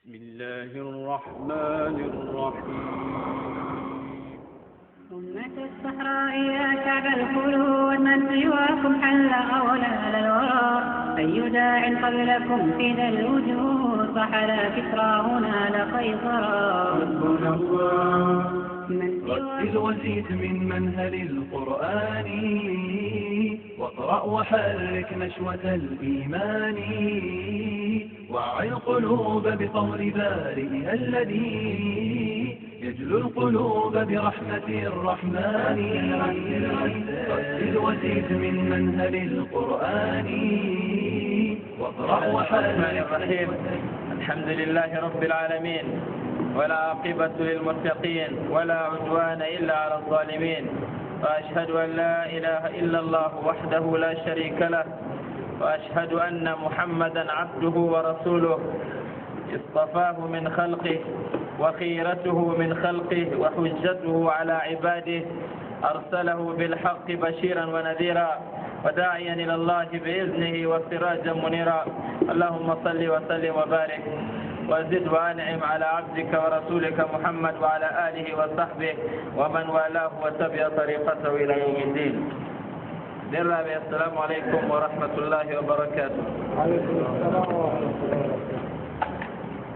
بسم الله الرحمن الرحيم. أمة الصحراء يا شعب الخلود من سواكم حل أولى للورى أي داع قبلكم في ذا الوجود فحلا كسرى هنا لقيصرا ربنا الله من رتل وزيد من منهل القرآن واقرأ وحرك نشوة الإيمان وعي القلوب بقول بارئها الذي يجلو القلوب برحمة الرحمن رتل وزيد من منهل القرآن واقرأ الرحمن وحرك الرحيم. الحمد لله رب العالمين، ولا عاقبة للمتقين ولا عدوان إلا على الظالمين، وأشهد أن لا إله إلا الله وحده لا شريك له، وأشهد أن محمدا عبده ورسوله اصطفاه من خلقه وخيرته من خلقه وحجته على عباده، أرسله بالحق بشيرا ونذيرا وداعيا إلى الله بإذنه وسراجا منيرا. اللهم صل وسلم وبارك وزد وأنعم على عبدك ورسولك محمد وعلى آله وصحبه ومن والاه وتبع طريقته إلى يوم الدين. درابي السلام عليكم ورحمة الله وبركاته.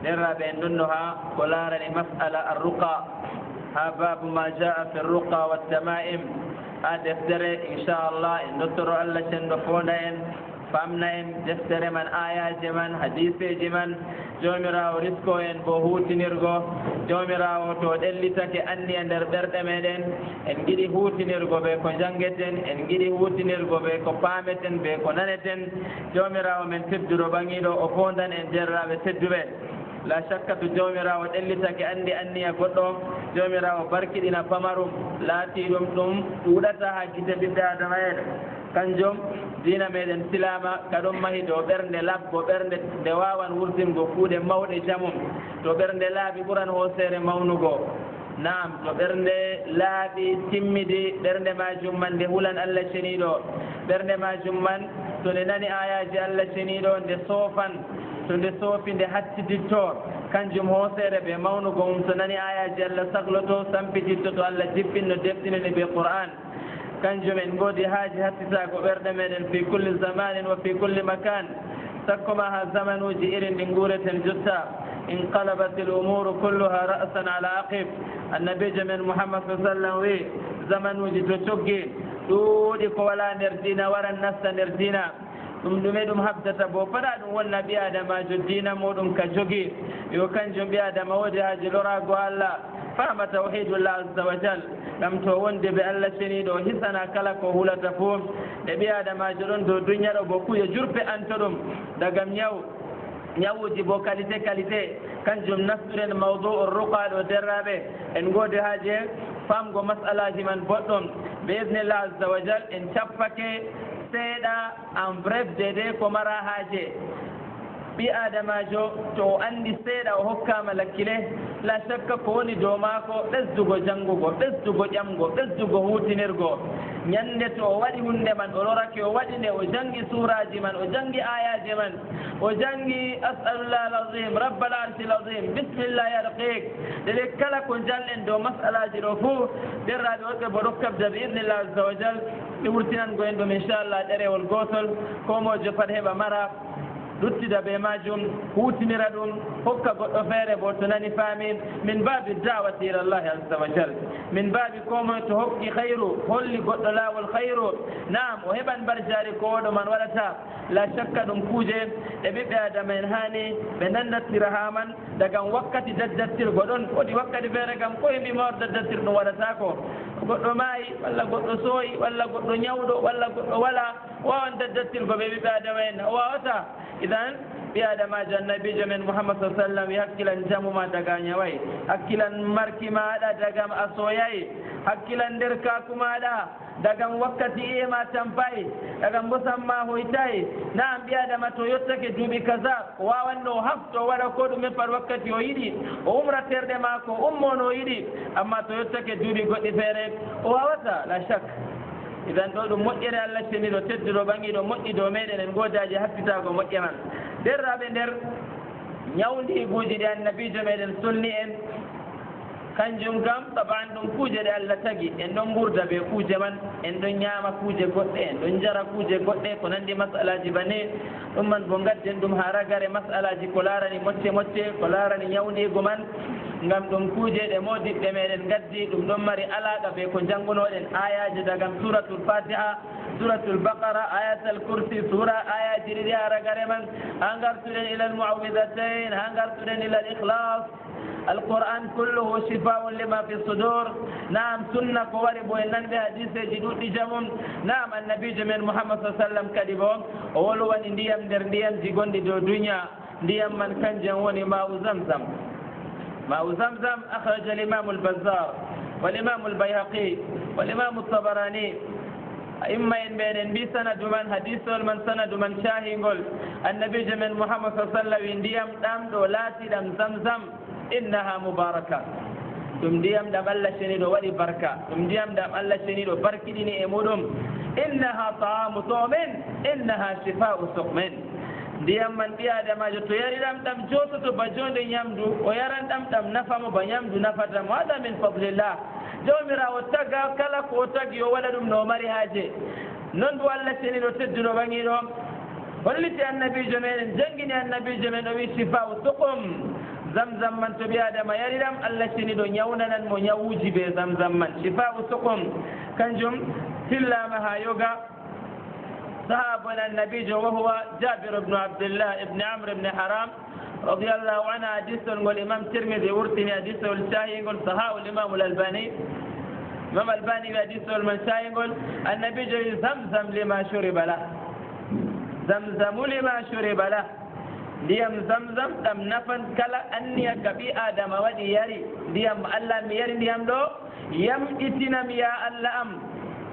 درابي ندنها ولارا لمسألة الرقى، ها باب ما جاء في الرقى والتمائم. هذا دفتر إن شاء الله ندتر الله شندفونين famnaen deftere man ayaje man hadiseji man jomirawo risko en bo hutinirgo jomirawo to ɗellitake anni e nder ɓerɗe meɗen en giɗi hutinirgo ɓe ko jangueten en giɗi hutinirgo ɓe ko pameten ɓe ko naneten jomirawo men tedduro ɓaŋiɗo o fondan en derraɓe tedduɓe. la shakka to jomirawo ɗellitake anniya goɗɗo jomirawo barkiɗina pamarum laati ɗum ɗuɗata ha gite ɓiɓɓe adama en kanjum dina meɗen silama kaɗon mahi dow ɓernde labbo ɓernde nde wawan wurtingo kuuɗe mawɗe jamum to ɓernde laaɓi ɓuran hoosere mawnugo. naam to ɓernde laaɓi timmidi ɓernde majum man nde hulan Allah ceniɗo ɓernde majum man to nde nani ayaji Allah ceniɗo nde soofan to nde soofi nde hattiditto kanjum hoosere ɓe mawnugo mum to nani ayaji Allah sahloto sampititto to Allah jippinno deftinani ɓe Qur'an kanjum en ngoodi haaji hattitago ɓerɗe meɗen fi kulli zamanin wa fi kulli makan sakkoma ha zamanuji irin ɗi nguureten jotta inqalabat l umuru kulluha ra'san ala aqib. annabijo men Muhammad sallam wi zamanuji to coggi ɗuuɗi ko wala nder dina waran nasta nder dina ɗum ɗume ɗum habdata bo paɗa ɗum wonna ɓi adamajo dina muɗum ka jogi yo kanjum ɓi adama woodi haaji lorago Allah fama tawhidullah azza wa jal ɗam to wonde ɓe Allah ceniɗo hisana kala ko hulata fuu e ɓi adamajo ɗon dow duniya ɗo bo kuye jurpe anto ɗum dagam ñawuji bo qualité kanjum nasturen mawdou ruqa ɗo derraɓe en ngoodi haaje famgo masalaji man boɗɗum be idnillah azza wa jal en cappake seeɗa en bref dede ko mara haaje. ɓi adamajo to o andi seeɗa o hokkama lakkile la shakka ko woni dow maako ɓesdugo janngugo ɓesdugo ƴamgo ɓesdugo hutinirgo ñande to o waɗi hunde man o lorake o waɗi nde o jangi suraji man o jangi ayaji man o jangi asalullah alazim rabbal arshil azim bismillah yarqiq ɗeɗe kala ko jalɗen dow masalaji ɗo fuu ɓerraɓe woɗɓe bo ɗokkabda bi idnillah azza wa jal ɓe wurtinango en ɗum inchallah ɗerewol gotol ko mojo pat heɓa mara luttida ɓe majum hutinira ɗum hokka goɗɗo feere bo to nani faami min baabi dawati ila llahi azza wa jal min baabi komoye to hokki hayru holli goɗɗo laawol hayru naam o heɓan mbar jaari ko oɗo man waɗata la shakka ɗum kuuje ɗe ɓiɓɓe adama en haani ɓe nandattira ha man dagam wakkati daddattirgo ɗon woodi wakkati feere kam ko heɓi mawr daddattir ɗum waɗatako goɗɗo maayi walla goɗɗo sooyi walla goɗɗo ñawɗo walla goɗɗo wala wawan daddattirgo ɓe ɓiɓɓe adama en o wawata. idan ɓi adamajo annabijo men Muhammad sallam wi hakkilan jamuma daga ñaway hakkilan marki maɗa dagam a soyayi hakkilan nder kaku maɗa dagam wakkati ema tampayi dagam bosamma hoytayi naam ɓi adama to yottake duuɓi kaza o wawanno hafto waɗa ko ɗume par wakkati o yiɗi o umra terɗe mako ummono o yiɗi amma to yottake duuɓi goɗɗi feere o wawata la shak. idan ɗo ɗum moƴƴere Allah ceniɗo tedduɗo ɓaŋiɗo moƴƴi dow meɗen en godaji happitago moƴƴe man derraɓe nder ñawndi guuji ɗi annabijo meɗen sunni en kanjum kam taban ɗum kuuje ɗe Allah tagi en ɗon gurda ɓe kuuje man en ɗon ñaama kuuje goɗɗe en ɗon jara kuuje goɗɗe ko nandi masalaji bane ɗum man bo gadden ɗum ha ragare masalaji ko laarani mocce mocce ko laarani ñawdigo man ngam ɗum kuuje ɗe modiɓɓe meɗen gaddi ɗum ɗon mari alaqa ɓe ko janngunoɗen ayaji dagam suratul fatiha suratul baqara ayatal kursi sura ayaji ɗiɗi ha ragare man ha gartuɗen ila almuawidatayn ha gartuɗen ila al ikhlas القرآن كله شفاء لما في الصدور نعم سنة كواري بوينان بها حديثة جدود جمم نعم النبي جميل محمد صلى الله عليه وسلم كذبهم أولو أن ديام در ديام جيغون دي دو دنيا ديام من كان جنوني ماء زمزم ماء زمزم أخرج الإمام البزار والإمام البيهقي والإمام الطبراني إما إن بين بي سند من حديث من سند من شاهي قل النبي جميل محمد صلى الله عليه وسلم ديام دام دولاتي دم زمزم إنها مباركة ثم ديام دام الله شنيدو ولي بركة ثم ديام دام الله شنيدو بركديني أمودم إنها طعام طعمين إنها شفاء سقمين ديام من بيا دام جتو يري دام دام جوتو بجون دي يمدو ويران دام دام نفهم بيمدو نفهم هذا من فضل الله جومرا وتقا كلك وتقي ولدم نومري هاجي نندو الله شنيدو تدنو بانيدو ولتي النبي جميل جنجني النبي جميل وشفاء سقم زمزم من تبي هذا ما يردم الله شنيدو نيونا مو نيوجي به زمزم من شفاء سقم كنجم تلا مها يوغا صحابنا النبي وهو جابر بن عبد الله بن عمرو بن حرام رضي الله عنه حديث والإمام الترمذي ورثني حديث والشاهي يقول صحاح الإمام الألباني الإمام الألباني حديث والمنشاهي يقول النبي زمزم لما شرب له زمزم لما شرب له diyam zamzam ɗam nafan kala anniya gaɓi adama waɗi yari ndiyam allah mi yari ndiyam ɗo yamɗitinam ya allah am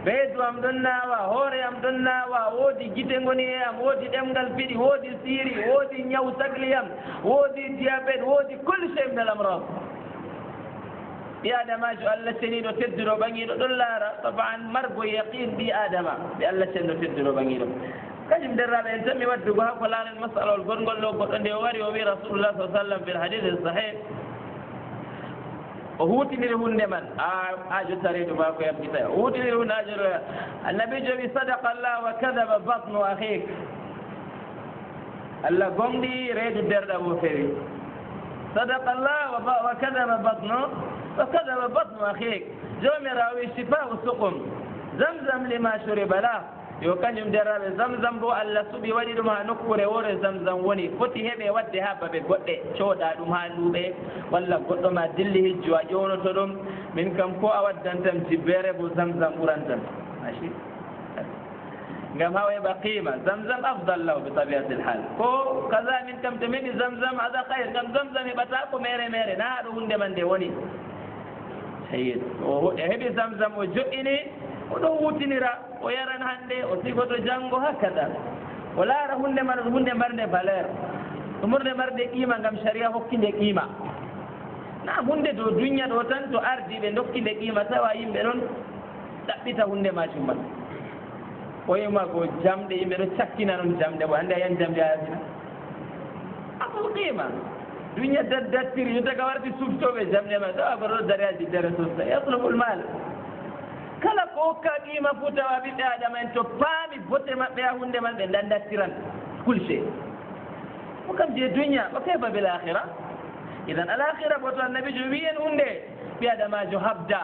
ɓeydu am ɗon nawa hoore am ɗon nawa woodi gite ngoni e am woodi ɗemgal fiɗi woodi siiri woodi ñaw tagliyam woodi diabète woodi kulle chey min al amrad ɓi adamajo allah ceniɗo tedduɗo ɓaŋiɗo ɗon laara taban margo yaqin ɓi adama ɓe allah cenɗo tedduɗo ɓaŋiɗo كجم درابة انتمي ودقها فلان المسألة والقرن لو قرن ديواري وبي رسول الله صلى الله عليه وسلم في الحديث الصحيح وهو تنيرهن من آجو تريد باكو يبقى وهو تنيرهن آجو النبي جبي صدق الله وكذب بطن أخيك الله قمدي ريد الدرد أبو فيري صدق الله وكذب بطن أخيك جومي راوي شفاء وسقم زمزم لما شرب له yo kañum deraɓe zamzam bo allah suɓi waɗi ɗum ha nokkure wore zamzam woni foti heɓe wadde ha babe goɗɗe cooɗa ɗum ha luuɓe walla goɗɗo ma dilli hijju a ƴownoto ɗum min kam ko a waddantam jibbere bo zamzam ɓurantam aci ngam ha weɓa qima zamzam afdal law bi tabiatil hal ko kaza min kam to meɗi zamzam hada hayre ngam zamzam heɓata ko mere mere na ɗo hunde man nde woni sayid o heɓi zamzam o joƴƴini oɗon wutinira o yaran hande o sigoto janngo hakkada o laara hunde marde valeur humurde marde qima ngam sharia hokkinde qima na hunde dow duniya ɗo tan to ardi ɓe dokkinde qima tawa yimɓe ɗon ɗaɓɓita hunde majum man o yima ko jamɗe yimɓe ɗo cakkina noon jamɗe bo hande a yan jamɗe a yasina ako qima duniya dattiri yo taga warti suftoɓe jamɗe ma tawa ko ɗo dari a jiddere sufta yatlubul mal kala ko hokka qima fu tawa ɓiɓɓe adama en to paami bote maɓɓe ha hunde man ɓe dandattiran kulche o kam je duniya o kayfa bil akhira idan al akhira boto annabijo wiyen hunde ɓi adamajo habda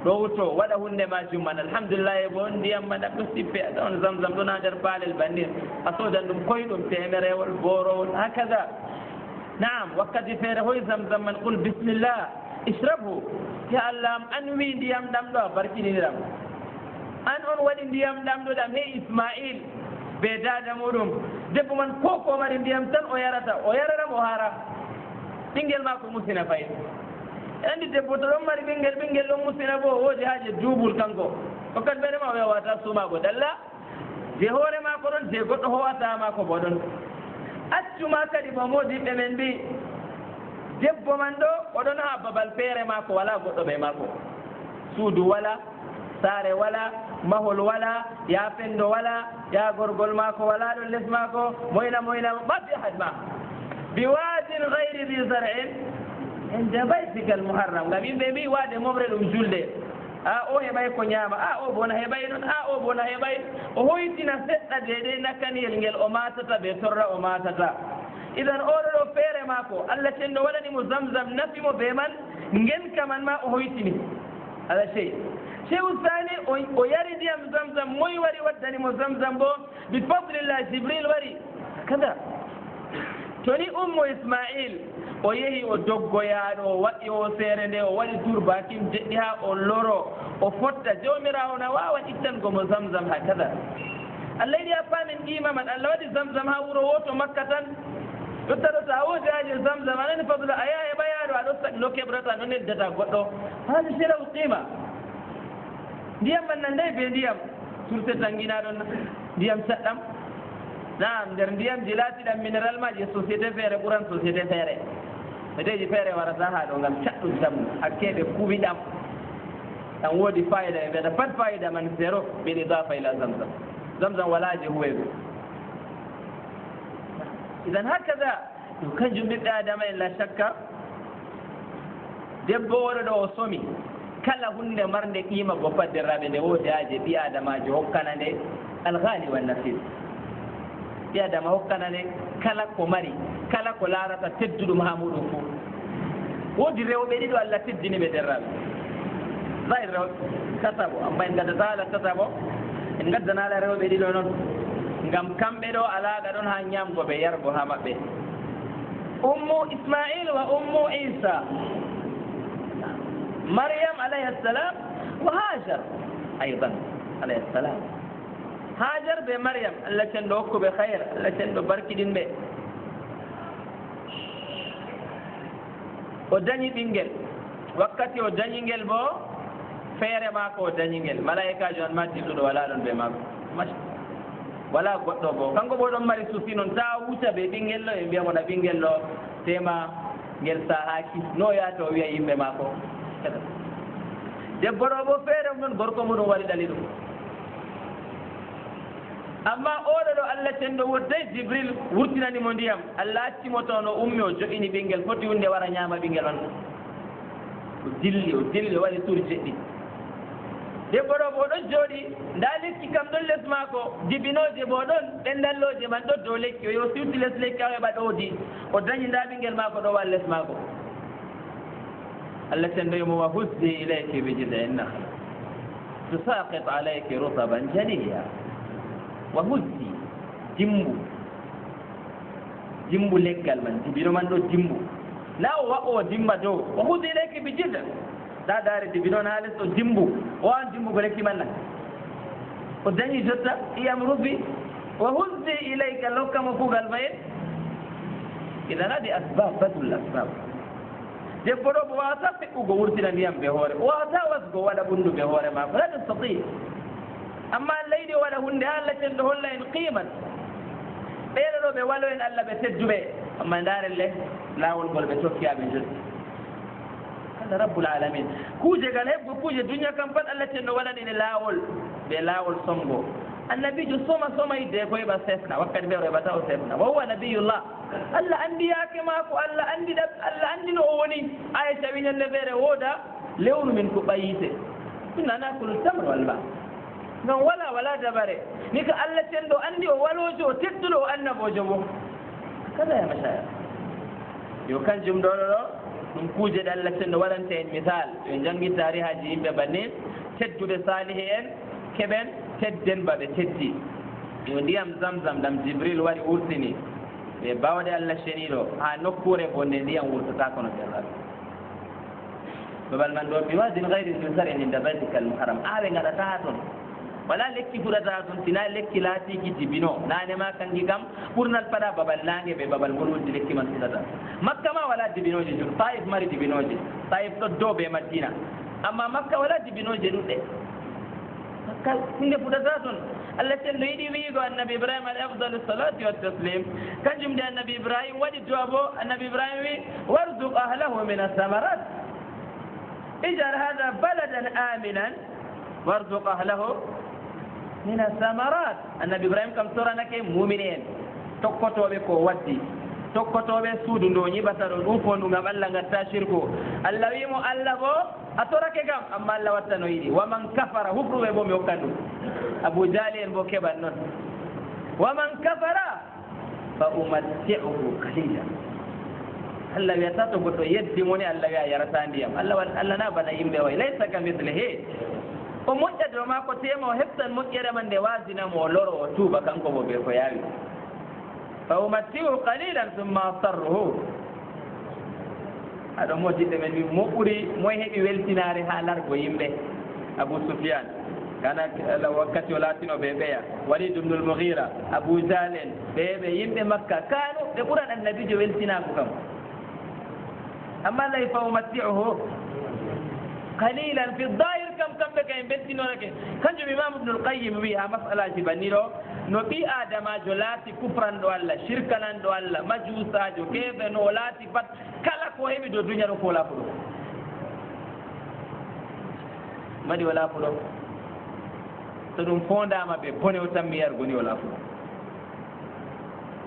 ɗo wuto waɗa hunde majum man alhamdulillah e bo ndiyam ma ɗam ɗo sippe a tawan zamzam ɗon ha nder palel bannin a sodan ɗum koyɗum temerewol borowol hakaza naam wakkati feere hoy zamzam man qul bisimillah ishrabhu ya allah an wi ndiyam ɗam ɗo a barkininiram an on waɗi ndiyam ɗam ɗo ɗam hey ismail be dada muɗum debbo man ko mari ndiyam tan o yarata o yararam o hara ɓinguel ma ko musina fayi andi debbo to ɗon mari ɓinguel ɗon musina bo woodi haaje duubul kanko o kat ɓerema o yawata sumago dalla je hoore mako ɗon je goɗɗo howatama ko bo ɗon accuma kadi mo modiɓɓe men mbi debbo man ɗo oɗon ha babal feere mako wala goɗɗo ɓe mako suudu wala saare wala mahol wala ya fendo wala ya gorgol mako wala ɗon les mako moyna mabbi had ma بواد غير ذي زرع عند بيتك المحرم غامين بي واد مبرد جولde o heɓay ko ñaama o bona heɓay ɗon o bona heɓay o hoytina seɗɗa deɗe nakkaniyel ngel o matata ɓe torra o matata idan oɗo ɗo feere maako allah cenɗo waɗanimo zamzam nafimo be man ngenka man ma o hoytini ala chey cheikh usani o yari ndiyam zamzam moy wari waddanimo zamzam bo bi fadlillah jibril wari kada toni ummo ismail o yehi o doggoyaaɗo o waɗi o seere nde o waɗi durbakim jeɗɗi ha o loro o fotta jawmirawo na wawa ittangomo zamzam ha kada allah yiɗi a paamen qima man allah waɗi zamzam ha wuro woto makka tan yottaɗo so a woodi haji zamzam anani fadla a yaha e ɓayaɗo aɗo saɗi no keɓrata no neddata goɗɗo haali siraw qima ndiyam man nan nday be ndiyam surte tanginaɗon ndiyam saɗɗam naam nder ndiyamji laatiɗam minéral maji société feere ɓuran société feere medeji feere warata ha ɗo ngam caɗɗum tam hakkeɓe kuwiɗam tan woodi fayida e mbiyata pat fayida man zéro ɓeɗi dafa ila zamzam zamzam walaje huwego idan hakada ɗum kanjum ɓiɓɓe adama en la shakka debbo oɗo ɗo o somi kala hunde marnde qima go padderraɓe nde woodi haje ɓi adamajo hokkana nde alghali wannafis ɓi adama hokkana nde kala ko mari kala ko larata tedduɗum ha muɗum fo woodi rewɓe ɗiɗo allah teddini ɓe derraɓe zahir rewɓe kasabo amma en gaddata ala kasabo en gaddana ala rewɓe ɗiɗo noon ngam kamɓe ɗo alaɗa ɗon ha ñamgo ɓe yargo ha maɓɓe ummu ismail wa ummu isa maryam alayhi salam wa hajar aydan alayhi salam hajar be maryam allah cenɗo hokkuɓe hayr allah cenɗo barkiɗin ɓe o dañi ɓinguel wakkati o dañi ngel bo feere maako o dañi ngel malaikajo on ma dilluɗo wala ɗon ɓe maako wala goɗɗo bo kanko bo ɗon mari suufi noon ta wuta ɓe ɓinguel ɗo e mbiyamo na ɓinguel ɗo tema ngel sahaki no yata o wiya yimɓe maako debbo ɗo bo feere noon gorko muɗum waɗi ɗali ɗum amma oɗo ɗo allah cenɗo wodday jibril wurtinanimo ndiyam allah accimo toon o ummi o joƴini ɓinguel foti hunde wara ñaama ɓinguel on o dilli o waɗi tour jeɗɗi debbo ɗo bo ɗon jooɗi nda lekki kam ɗon less maako dibinoje bo ɗon ɓendalloje man ɗo dow lekki o yo siwti less lekki a heɓa ɗowdi o dañi nda ɓinguel maako ɗo wa less maako allah cendoyimo wa husdi ilayki bi jid'in nakhla tusaqit alayki rutaban janiya wa husdi jimbu leggal man dibino man ɗo jimbu na o wa'o dimba dow wa husdi ilayki bi jid' da daare dibino na les o jimbu o an jimbugo lekki man na o dañi jotta iyam rufi wa husdi ilayka lokkamo kugal fayen idan adi asbab badul asbab debbo ɗo bo wawata feɓɓugo wurtina ndiyam ɓe hoore o wawata wasgo waɗa ɓundu ɓe hoore maako la tastati amma allah yiɗi o waɗa hunde ha allah cenɗo holla en qiman ɓeɗo ɗo ɓe walo en allah ɓe tedduɓe amma ndaren le laawol ngol ɓe tokkiyaɓe jotti allah rabbul alamin kuuje gal heɓgo kuuje duniya kam pat allah cenɗo waɗanine laawol ɓe laawol somgo annabijo soma yidde ko heɓa sefna wakkati ɓe o heɓata o sefna wa huwa nabiyullah allah andiyake maako allah andino o woni aicha wiñande feere wooda lewru min ko ɓayite ɗum nana kulu tamre walla ngam wala dabare ni ko allah cenɗo andi o walojo o tedduɗo o annabojo bo kada ya machaya yo kanjum ɗo ɗum kuuje ɗe allah cenɗo waɗante en misal yo jangi tarihaji yimɓe bannin tedduɓe salihi en keɓen tedden ba ɓe teddi yo ndiyam zamzam ɗam jibril waɗi wurtini ɓe bawɗe allah ceniɗo ha nokkure bonde ndiyam wurtata kono terraɓe babal man ɗo mi wadin gayri jusar en inde baitika al muharam awe gaɗata toon wala lekki fuɗata toon sina lekki laatiki dibino nanema kanki kam ɓurnal paɗa babal nangue ɓe babal ngol wonti lekki man fuɗata makka ma wala dibinoje jur taif mari dibinoje taif ɗo dow ɓe madina amma makka wala dibinoje ɗuɗɗe makka hunde fuɗata toon allah cenɗo yiɗi wiigo annabi ibrahima alayhi afdalu salati wa taslim kanjum de annabi ibrahima waɗi duwa bo annabi ibrahima wi warzuq ahlahu min athamarat ijal hada baladan aminan warzuq ahlahu min athamarat annabi ibrahima kam toranake mumini en tokkotoɓe ko waddi tokkotoɓe suudu ndo ñiɓata ɗo ɗum fondu ngam allah gatta shirku allah wimo allah bo a torake kam amma allah watta no yiɗi waman kafara hufruɓe bo mi hokkat ɗum abou jali en bo keɓat noon waman kafara fa umatti'uhu qalila allah wiyata to goɗɗo yeddimoni allah wiya yarata ndiyam allah na bana yimɓe way laysa ka mislihi o moƴƴa dow ma ko tema o heftan moƴƴere man nde wasinamo o loro o tuuba kanko bo ɓe ko yaawi fa umatti'uhu qalilan summa asarruhu aɗo moƴƴiɗɗe men wi mo ɓuri moye heeɓi weltinare ha largo yimɓe abou soufiane kana wakkati o laatino ɓe ɓeya walid ibnul mughira abou jal en ɓe yimɓe makka kanu ɓe ɓuran annabijo weltinago kam amma lay fa umatti'uhu qalilan fi dahir kam kamɓe kayen beltinorake kanjum imam ibnul qayyim wi ha masalaji banni ɗo no ɓi adamajo laati kufranɗo allah shirkananɗo allah majusajo keɓe no o laati pat kala ko heɓi dow duniya ɗo ko wala fuɗo maɗi wala fuɗo so ɗum fondama ɓe bone o tan mi yargo ni wala fuɗo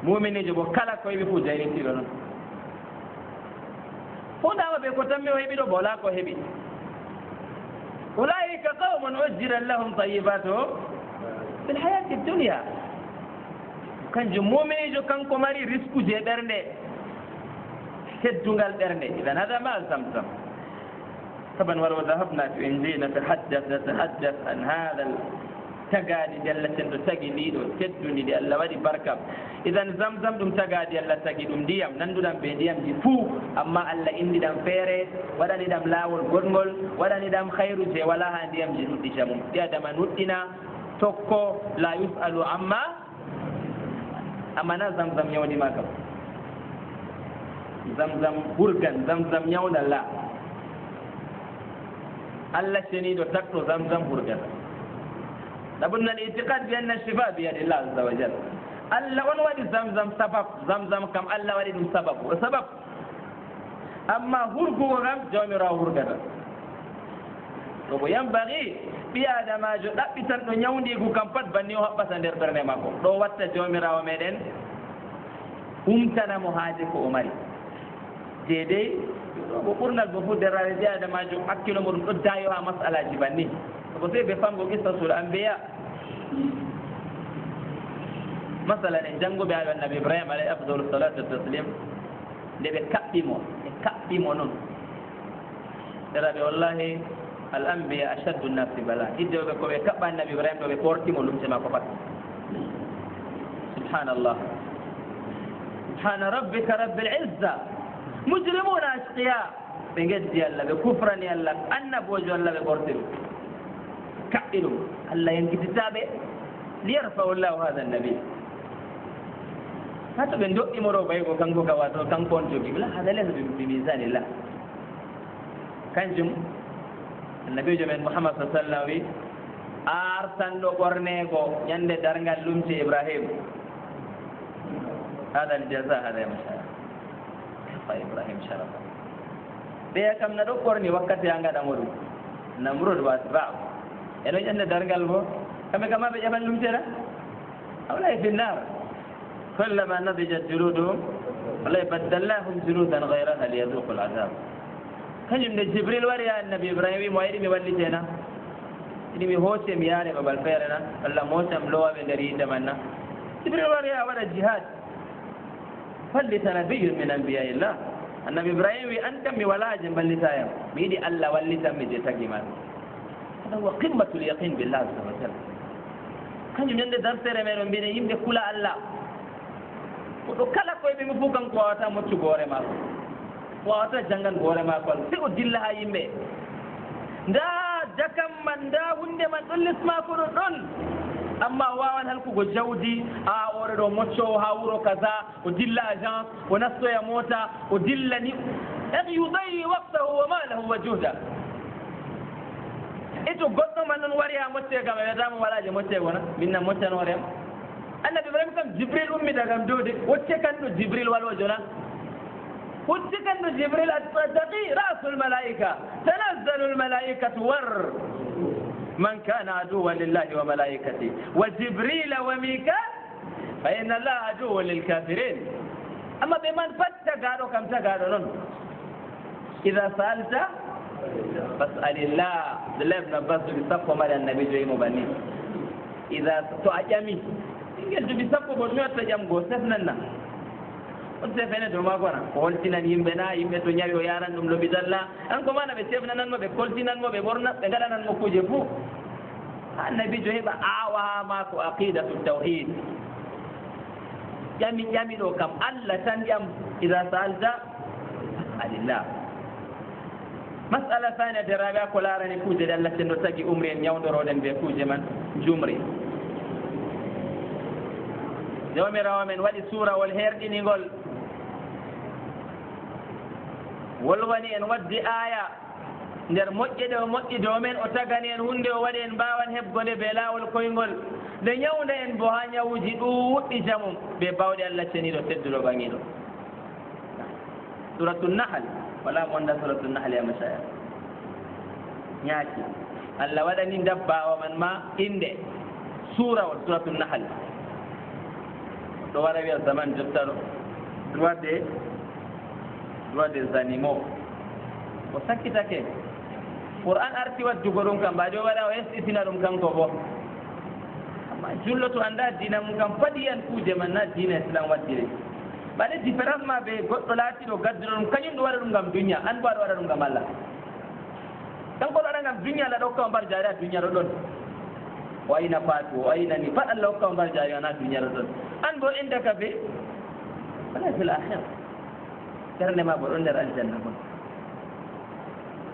muminijo bo kala ko heɓi fo jayritiɗo noon fondama ɓe ko tanmi o heɓi ɗo bo wala ko heɓi ulaika qaumun ujjirat lahum tayyibatu fil hayati dunia kanjum muminijo kanko mari risque je ɓernde teddungal ɓernde idan hada ma zamzam طبعا ولو ذهبنا في إنجيل نتحدث عن هذا التقادي دي الله تندو تقي نيدو تدوني دي الله ودي بركة إذن زمزم دم تقادي الله تقي دم ديام نندو دم بيديام دي فو أما الله إندي دم فيري ولا ندم لاول غرمول ولا ندم خير جي ولا هنديام جي نودي جمم دي دم نودينا توكو لا يسأل عما أما زمزم يوني ماكم زمزم برغن زمزم يون الله الله شنيد وتكتو زمزم برغن لابد الاعتقاد بأن الشفاء بيد الله عز وجل الله ونوادي زمزم سبب زمزم كم الله ودي سبب وسبب أما هرغو غم جومرا هرغن وينبغي بيادا ما جو دبتان دو نياوندي غو كامبات بانيو حبسا nder berne mako do watta jomirawo meden umtana mo haaje ko o mari dedei ko ɓurnal bo fudderaare jeeyadamajo hakkilo muɗum ɗo dayo ha masalaji banni ko sey ɓe famgo qissatul ambiya masalan en janngoɓe ayo annabi ibrahima alayhi afdalu salatu wataslim nde ɓe kaɓɓimo noon ɗeraɓe wallahi al ambiya ashaddu nnasi bala iddeɓe ko ɓe kaɓɓa annabi ibrahima ɗo ɓe ɓortimo lumce makko pat subhanallah subhana rabbika rabbil izza mujrimuna ashqiya ɓe geddi allah ɓe kufrani allah annabojo allah ɓe ɓorti ɗum kaɓɓi ɗum allah yankititaɓe liyarfau llahu hada annabi ha to ɓe doƴƴimo ɗo ɓaygo kanko ka wato kanko on jogi la hada laysa bi misanillah kanjum annabijo men mouhammad sa sallam wi artanɗo ɓornego ñande dargal lumce ibrahim hada aljaza hada ya masha ibrahim sharafa ɓeya kam na ɗo ɓorni wakkati ha gaɗamo ɗum namrud wa atba'u eno ñande dargal bo kamɓe kama ɓe ƴaɓan lumtera hawlay fi nnar kullama nadijat juluduhum walay baddalnahum juludan gayraha liyaduqu l adab kañum nde jibril wari ha annabi ibrahima wi mo yiɗi mi wallitena yiɗi mi hooce mi yaare babal feere na walla moocam lowaɓe nder yinde man na jibril wari ha waɗa jihad fallita nabiyun min anbiyaillah annabi ibrahima wi an kam mi walaje ballitayam mi yiɗi allah wallitanmi je tagima hada huwa qimmatul yaqin billah azza wa jalla kañum ñande dartere men o mbiɗen yimɓe kula allah koɗo kala koye ɓe mi fuu kanko wawata moccugo hoore maako wawata janngan hoore maako allah si o dilla ha yimɓe nda jakam man nda hunde man ɗon les maako ɗo ɗon amma o wawan halkugo jawdi a oɗo ɗo moccowo ha wuro kaza o dilla agence o nastoya mota o dilla ni ak yudayi waqtahu wa malahu wa juhda e to goɗɗo man noon wari ha mocce kam e wiyatamo waɗaje moccego na minna moccanorema annabi ibrahima kam jibril ummita kam dowde wocce kanɗo jibril waɗojo na wocce kanɗo jibril attaqi rasul malaika tanazzalu lmalaikatu war من كان عدوا لله وملائكته وجبريل وميكال فإن الله عدو للكافرين amma ɓe man pat tagaɗo kam tagaɗo noon ida salta fasalillah Abdullah ibn Abbas duɓi sappo mbaɗi annabi joyimo banni ida to a ƴami ɓinguel duɓi sappo bo ɗumi watta ƴamgo sefnanna on sefene to makona ko holtinan yimɓe na yimɓe to ñawi o yaran ɗum lobitalla an ko mana ɓe sefnananmo ɓe koltinanmo ɓe ɓorna ɓe gaɗananmo kuje fuu annabi jo heɓa awama ko aqidatu tawhid ƴami ɗo kam Allah tan ƴam ida salta alillah masala fanade raɓe ko larani kuje ɗe Allah senno tagi umri en ñawdoroɗen ɓe kuje man jumri jawmirawo men waɗi suurawol herɗinigol wolwani en waddi aya nder moƴƴe ɗe o moƴƴi dow men o tagani en hunde o waɗi en mbawan heɓgode ɓe laawol koyngol nde ñawda en bo ha ñawuji ɗuuɗɗi jamum ɓe bawɗe Allah ceniɗo tedduɗo ɓaŋiɗo suratu nahal wala monda suratu nahal ya mashaya ñaaki Allah waɗani dabbawa man ma inde suurawol suratu nahal ɗo wara wiya zaman jottaɗo droit des animaux o sakkitake Qur'an arti waddugo ɗum kam mbaɗi o waɗa o yestitina ɗum kanko bo amma jullo to anda dina mum kam faɗiyan kuje man na dina islam waddire mbaɗe différence ma ɓe goɗɗo laatiɗo gadduɗo ɗum kañum ɗo waɗa ɗum ngam duña an bo aɗa waɗa ɗum ngam Allah kanko ɗo waɗa ngam duña Allah ɗo hokka o mbar jaari a duña ɗo ɗon o ayna faatu o aynani pat Allah hokka o mbar jaari wona duña ɗo ɗon an bo indaka be wala fil akhira terne ma bo ɗon nder aljanna gon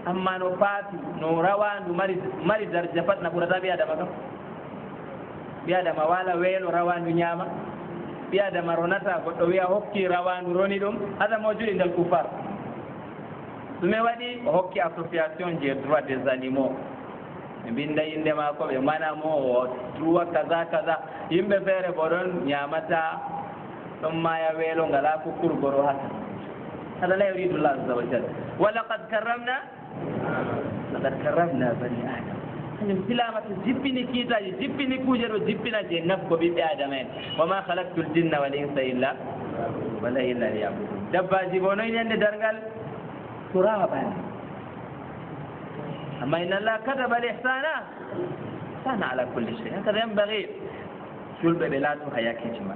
amma no faatu no rawandu mari darja pat na ɓurata ɓi adama kam ɓi adama wala weelo rawandu ñaama ɓi adama ronata goɗɗo wiya hokki rawandu roni ɗum adama o juɗi ndel kufar ɗume waɗi o hokki association je droit des animaux ɓe mbinda inde maako ɓe manamo o duwa kaza kaza yimɓe feere bo ɗon ñamata ɗon maya weelo ngala kukkurgoro hata هذا لا يريد الله عز وجل ولقد كرمنا بني آدم kañum silamata jippini kiitaji jippini kuuje ɗo jippina je nafgo ɓiɓɓe adama en wa ma halaktu l jinna wal insa illa liyabudun dabbaji bo noy ñande dargal turaban amma inna allah kataba al ihsana sana ala kulli shay hakada yanbaghi julɓe ɓe laatu ha yakkijima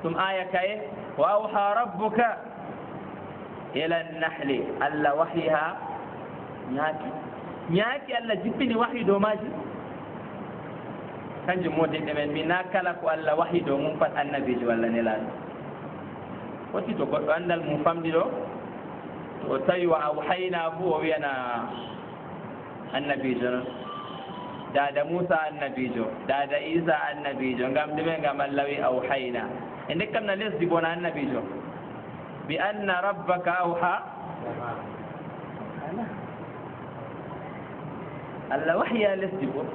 ɗum aya kaye wa awha rabbuka ila nahli Allah wahyiha ñaaki Allah jippini wahyi dow maaji kanjum modinɗe men mi na kala ko Allah wahyi dow mum pat annabijo walla nelaaɗo woti to goɗɗo anndal mum famɗi ɗo to tawi wa awhayna fuu o wiyana annabijo noon dada Musa annabijo dada Isa annabijo ngam ɗume ngam Allah wi awhayna e ndekkam na lesdi bona annabijo بأن ربك أوحى الله وحي للسبب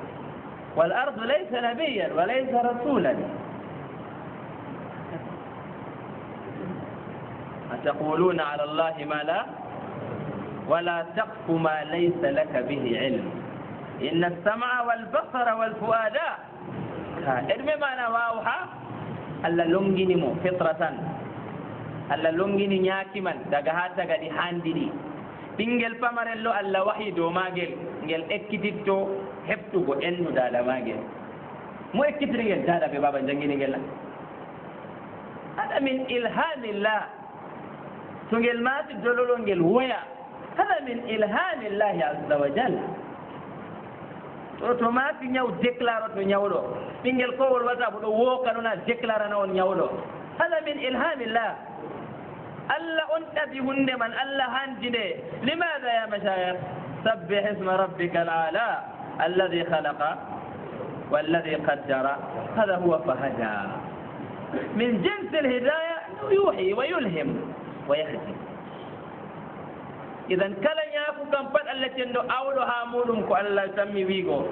والأرض ليس نبيا وليس رسولا أتقولون على الله ما لا ولا تقف ما ليس لك به علم إن السمع والبصر والفؤاد إرمي معنا وأوحى الله لنجنمو فطرة Allah longini ñaaki man daga ha tagaɗi handini ɓinngel pamarello Allah wahi dow maagel ngel ekkititto heɓtugo ennu dada maagel mo ekkitiri ngel dada ɓe baba jangini ngel hada min ilhamillah to ngel maati dololo ngel woya hada min ilhamillahi azza wa jalla to maati ñaw déclare to ñawɗo ɓinngel kowol wata ko ɗo wooka ɗona déclare na on ñawɗo hada min ilhamillah Allah on ɗaɓi hunde man Allah handine limaada ya mashayikh sabbih isma rabbika al-a'la alladhi khalaqa walladhi qaddara hada huwa fahada min jins al-hidayah yuhi wa yulhim wa yahdi idan kala ñaaku kam pat Allah tendo awɗo ha muɗum ko Allah tammi wiigo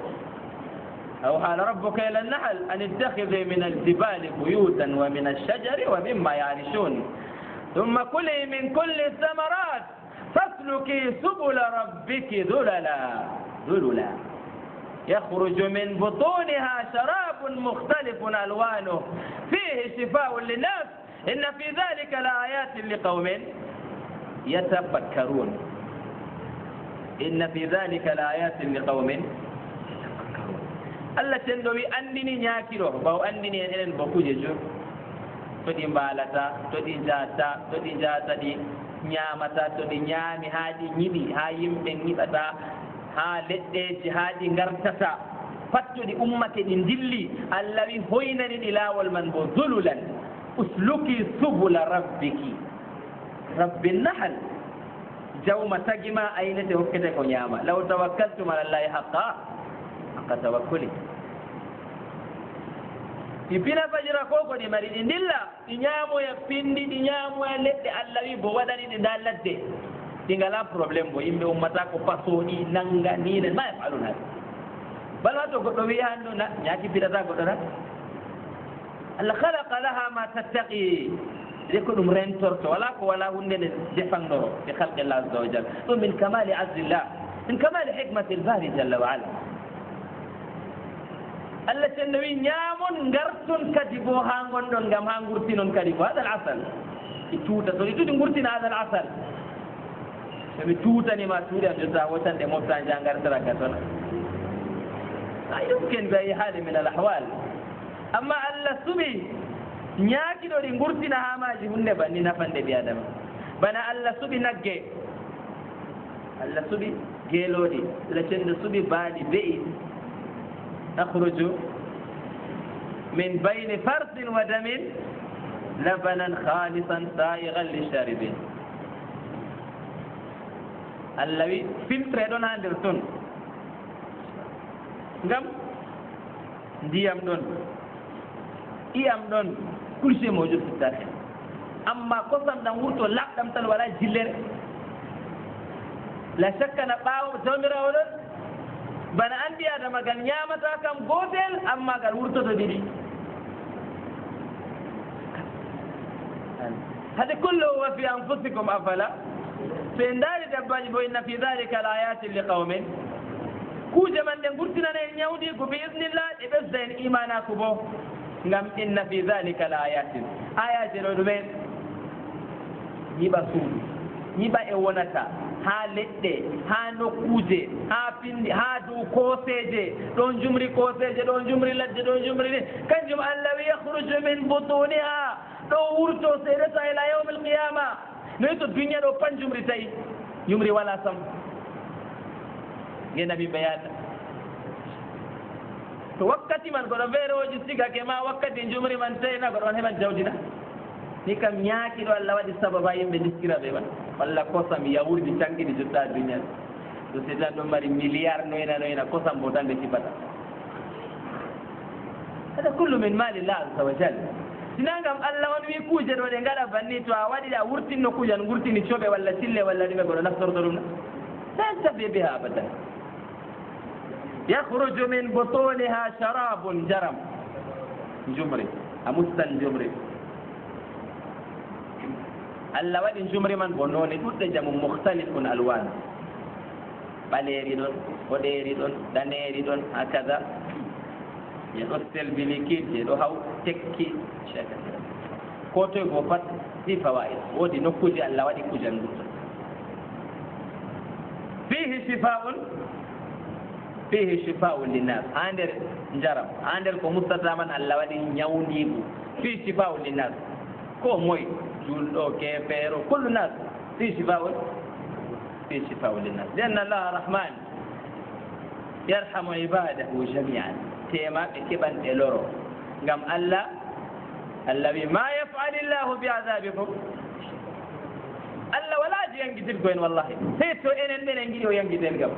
أوحى ربك إلى النحل أن اتخذي من الجبال بيوتا ومن الشجر ومما يعرشون ثم كلي من كل الثمرات فاسلكي سبل ربك ذللا يخرج من بطونها شراب مختلف ألوانه فيه شفاء للناس inna fi dhalika la ayatin liqaumin yatafakkarun inna fi dhalika la ayatin liqaumin yatafakkarun Allah tendo wi andini nyaakiro baw andini enen bokuje jo to di mbalata to di jata di ñaamata to ɗi ñaami haa ɗi ñiɗi haa yimɓe ñiɓata haa leɗɗeji haa ɗi ngartata pat to ɗi ummake ɗi dilli Allah wi hoynani ɗi laawol man bo zululan usluki subula rabbiki rabbi nahal jawma tagima aynete hokkete ko ñaama law tawakkaltum ala llahi haqqa tawakkuli ɗi pina fajira ko ko ɗi mari ɗi ndilla ɗi ñaamoya pindi ɗi ñaamoya leɗɗe Allah wi bo waɗani ɗi nda ladde ɗi ngala probléme bo yimɓe ummata ko pasoɗi nanga niine ma e faluna bala to goɗɗo wi han ɗo ñaaki pidata goɗɗo tan Allah halaka laha ma tattaqi de ko ɗum rentorto wala ko wala hunde nde defannoro e halqillah azza wa jal ɗum min kamali azillah min kamali hikmati lbari jalla wa ala Allah tenno wi ñaamon ngarton kadi bo haa ngonɗon ngam haa ngurtinon kadi ko hada al asal i tuuta so ɗi tuɗi ngurtina hada al asal so mi tuutanima tuuɗe am jotta wotande mofta jangartara ga toon ay ɗum ken ɓe ayi haali min al ahwal amma Allah suɓi ñaakiɗo ɗi ngurtina haa maaji hunde banni nafande ɓi adama bana Allah suɓi nagge Allah suɓi geelooɗi Allah tenno suɓi baaɗi be'i تخرج من بين فرث ودم لبنا خالصا سائغا للشاربين الذي فلتر دون هاندر تون ngam ndiyam ɗon iyam ɗon kulse moƴo fittare amma kosam ɗam wurto laɓɗam tan wala jillere la shakka na ɓaawo jawmirawo ɗon bana andi adama gal ñamata kam gotel amma gal wurtoto ɗiɗi hade kulluhu wa fi anfusikum afala so en daari dabbaji bo inna fi dhalika la ayatin li qaumin kuuje man ɗe gurtinana en ñawdi ko bi idnillah ɗe ɓesda en imanaku bo ngam inna fi dhalika la ayatin ayaji ɗo ɗumen ñiɓa suudu ñiɓa e wonata haa leɗɗe haa nokkuje haa pindi haa dow kooseeje ɗon jumri kooseeje ɗon jumri ladde ɗon jumri ni kanjum Allah wi yahruju min butuniha ɗo wurto seedata ila yawmi alqiyama noyi to duña ɗo pan jumri tawi jumri wala sam genabi ɓeyata to wakkati man koɗo feerewoji sigake ma wakkati jumri man tawina ko ɗon heɓan jawdina ni kam ñaakiɗo Allah waɗi sababa yimɓe diskira ɓe man walla kosam yawurdi cankiɗi jotta duña so si tan ɗum mari milliard noyna kosam bo tan ɓe sifata hada kullu min malillah azza wa jal sina ngam Allah on wi kuuje ɗo ɗe ngaɗa banni to a waɗi a wurtinno kuuje an gurtini coɓe walla sille walla ɗume goɗo naftorto ɗum la tabi biha abadan yahruju min butuniha sharabun jaram jumri a mustan jumri Allah waɗi jumri man bo noone ɗuɗɗe jamu mukhtalifun alwan ɓaleeri ɗon boɗeeri ɗon daneeri ɗon hakaza je ɗo selbi liquide je ɗo haw tekki ko toye goo pat ɗi fawaid woodi nokkuji Allah waɗi kujan ɗuɗɗon fihi shifaun linnas ha nder njaram ha nder ko mustata man Allah waɗi ñawndigu fihi shifaun linnas ko moye julɗo keefeero kullu nas fihi shifaun linnas lianna Allah rahman yarhamu ibadahu jamian temaɓe keɓanɗe loro ngam Allah wi ma yaf'ali llahu bi adabikum Allah wala haji yangitirgo en wallahi hey to enen ɓenen giɗi o yangiten gam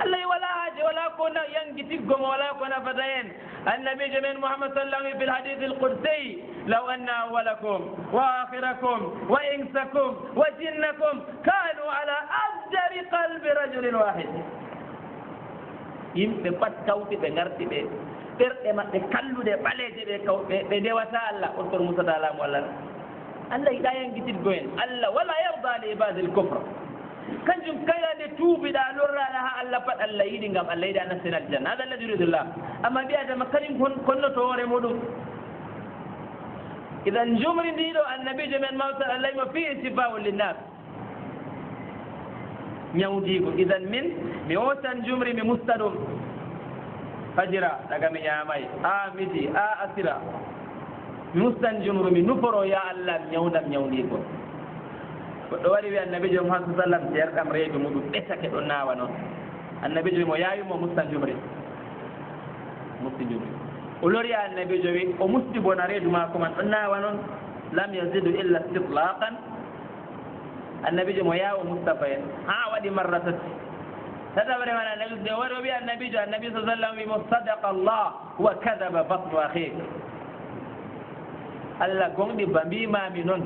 Allah wala haji wala ko yangitiggomo wala ko nafata en annabijo men Muhammad sallallahu alaihi fil hadith al qudsi law anna awwalakum wa akhirakum wa insakum wa jinnakum kanu ala afjari qalbi rajulin wahid yimɓe pat kawti ɓe garti ɓe ɓerɗe maɓɓe kalluɗe ɓaleeje ɓe ndewata Allah on tor musata laamu Allah Allah yiɗa yangititgo en Allah wala yarda li ibadil kufre kanjum kayade tuubiɗa lorraɗa ha Allah pat Allah yiɗi ngam Allah yiɗi a nasten aljanna hada alladi yuridullah amma mbiya adama kañum konnoto hoore muɗum إذا جمر دينو النبي من موت الله ما فيه شفاء للناس نيوديكو إذا من ميوتن جمر مستدوم فجرا لكم يا ماي ميدي أسرا مستن جمر من نفرو يا الله نيوديكو ودوالي النبي محمد صلى الله عليه وسلم جركم ريجو مدو بيتك دونا ونو النبي mo yayumo mustan jumri musti jumri olori annabi jowi o musti bona redu ma ko man nawa non lam yazidu illa istitlaqan annabi mo yawo mustafa ha wadi marratat hada bare mana annabi de waro bi annabi sallallahu alaihi wasallam sadaqa allah wa kadhaba batnu akhik alla gondi bambi ma mi non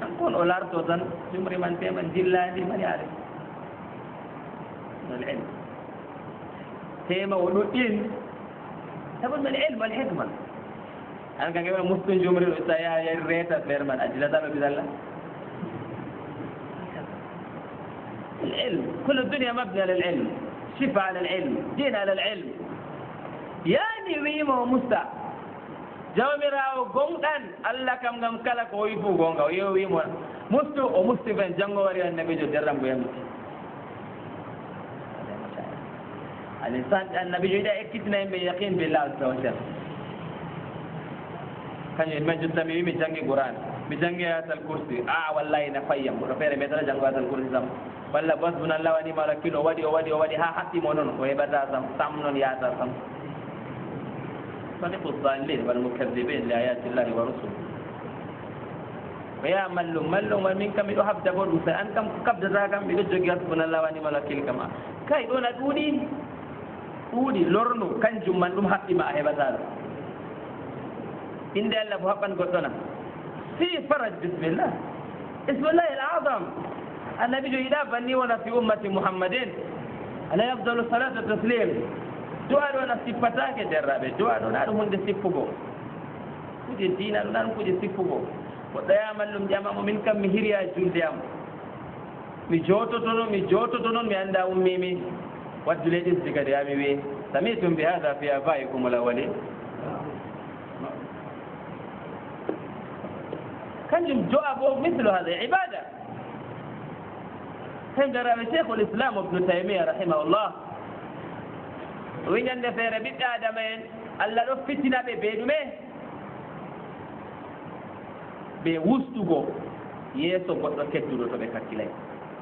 an kon o larto tan jumri man tema dillani man yaade العلم تيما ونوتين تبون من العلم والحكمة أنا كان كمان مسلم جمري وسايا يريتا فيرمان أجل هذا بذلا العلم كل الدنيا مبنية على العلم شفاء على العلم دين على العلم يعني ويما ومستا جامرا وغونغان الله كم كلا كويفو غونغا ويما مستو ومستفن جانغو وريا النبي جو درام بيامتي الإنسان النبي جدا اكتنا بيقين بالله عز وجل كان يمن جدا ميمي جانجي قرآن بجانجي آيات الكرسي والله نفيم ورفير مدرجة جانجي آيات الكرسي سام والله بس من الله ودي مالكين ودي ها حتي مونون ويبدا سام نون ياتا سام صدق الظالمين والمكذبين لآيات الله ورسوله ويا ملو من كم يحب دبور وسأن كم كبد ذاكم بيجي من الله ودي مالكين كما كاي دونا udi lornu kanjum man dum haqqima a heɓatalo inde allah ko haɓɓan goɗɗona fi faraj bismillah ismullahi al-azam annabi jo yiɗa banni wona fi ummati muhammadin alayhi afdalu salatu taslim du'a ɗo na sippatake derraɓe du'a ɗo na ɗum hunde sippugo kuje dina ɗo na ɗum kuje sippugo goɗɗo yamallum ƴamamo min kam mi hiriya julde am mi jototo noon mi anda ummimi waddu leydi sigade yami wi samitum bi hada fi abaikum alawalin kanjum jo'a bo mithlu hada ibada kan garaɓe cheikh l'islam ibnu taymia rahimahullah wi ñande feere ɓiɓɓe adama en allah ɗo fitinaɓe ɓe ɗume ɓe wustugo yeeso goɗɗo tedduɗo to ɓe kakkilay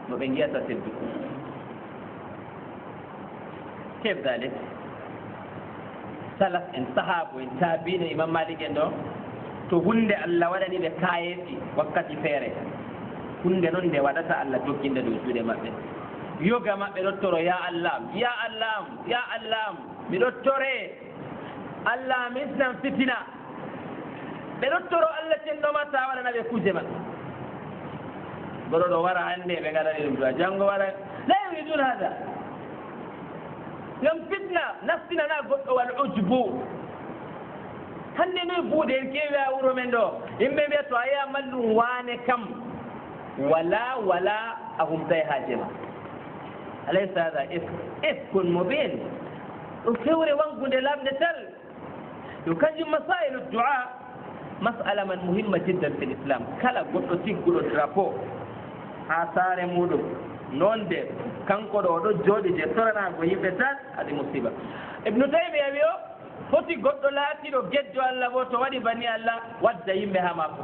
no ɓe ngiyata tedduɗo كيف ذلك سلف ان صحاب ان تابعين امام مالك اندو to hunde Allah waɗani ɓe kayefi wakkati feere hunde noon nde waɗata Allah jokkinde dow juuɗe maɓɓe yoga maɓɓe ɗottoro ya allah mi ɗottore Allah mi islam fitina ɓe ɗottoro Allah tenɗoma ta waɗana ɓe kuje man goɗo ɗo wara hannde ɓe gaɗani ɗum duwa janngo wara la yuridun hada ngam fitna nastinana goɗɗo wal ujbu hannde noy buuɗe en keewi a wuro men ɗo yimɓe mbiya to a yiya mallum waane kam wala a humtay haaje ma alaysa hada ifkun mubin ɗo fewre wangude lamde tal yo kanjum masailu du'a masala man muhimma jiddan fi l'islam kala goɗɗo tigguɗo drapeau ha saare muɗum noon de kanko ɗo oɗo jooɗi je toranago yimɓe tan adi musiba ibnu taymiya wi o foti goɗɗo laatiɗo geddo Allah bo to waɗi bani Allah wadda yimɓe ha makko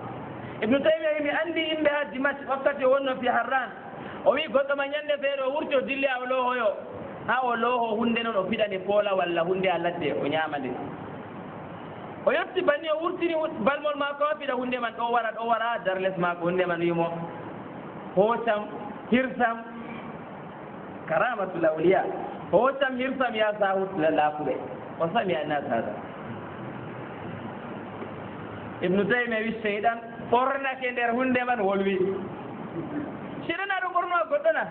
ibnu taymiya wi mi andi yimɓe ha dimas wakkati o wonno fi harran o wi goɗɗo ma ñande feere o wurti o dilli ha o loohoyo ha o looho hunde noon o fiɗani poola walla hunde ha ladde o ñamande o yetti banni o wurtini balmol makko o fiɗa hunde man ɗo wara dar les makko hunde man wimo hoosam hirsam karamatul awliya hoosam hirsam ya sahut laafuɓe o sami annas hada ibnu taymiya wi seyɗan ɓornake nder hunde man wolwi seɗan aɗo ɓorno a goɗɗona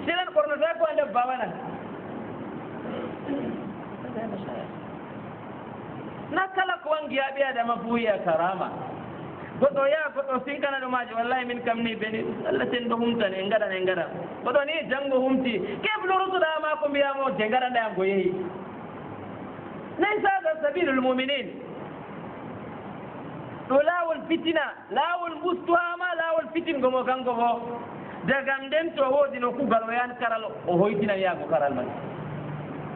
seɗan ɓornota ko ande bawana na kala ko wangi ya ɓi adama fuu yiya karama goɗɗo yaha goɗɗo sinkana ɗumaji wallahi min kam ni beni Allah ten ɗo humtani en gaɗan goɗɗo ni janngo humti keblorutoɗama ko mbiyamo de gaɗanɗayam ko yeehi laysa hada sabilul muminin ɗo laawol fitina laawol mustuhama laawol fitingomo kanko fo daga nden to woodi no kugal o yan karal o hoytinan yaago karal man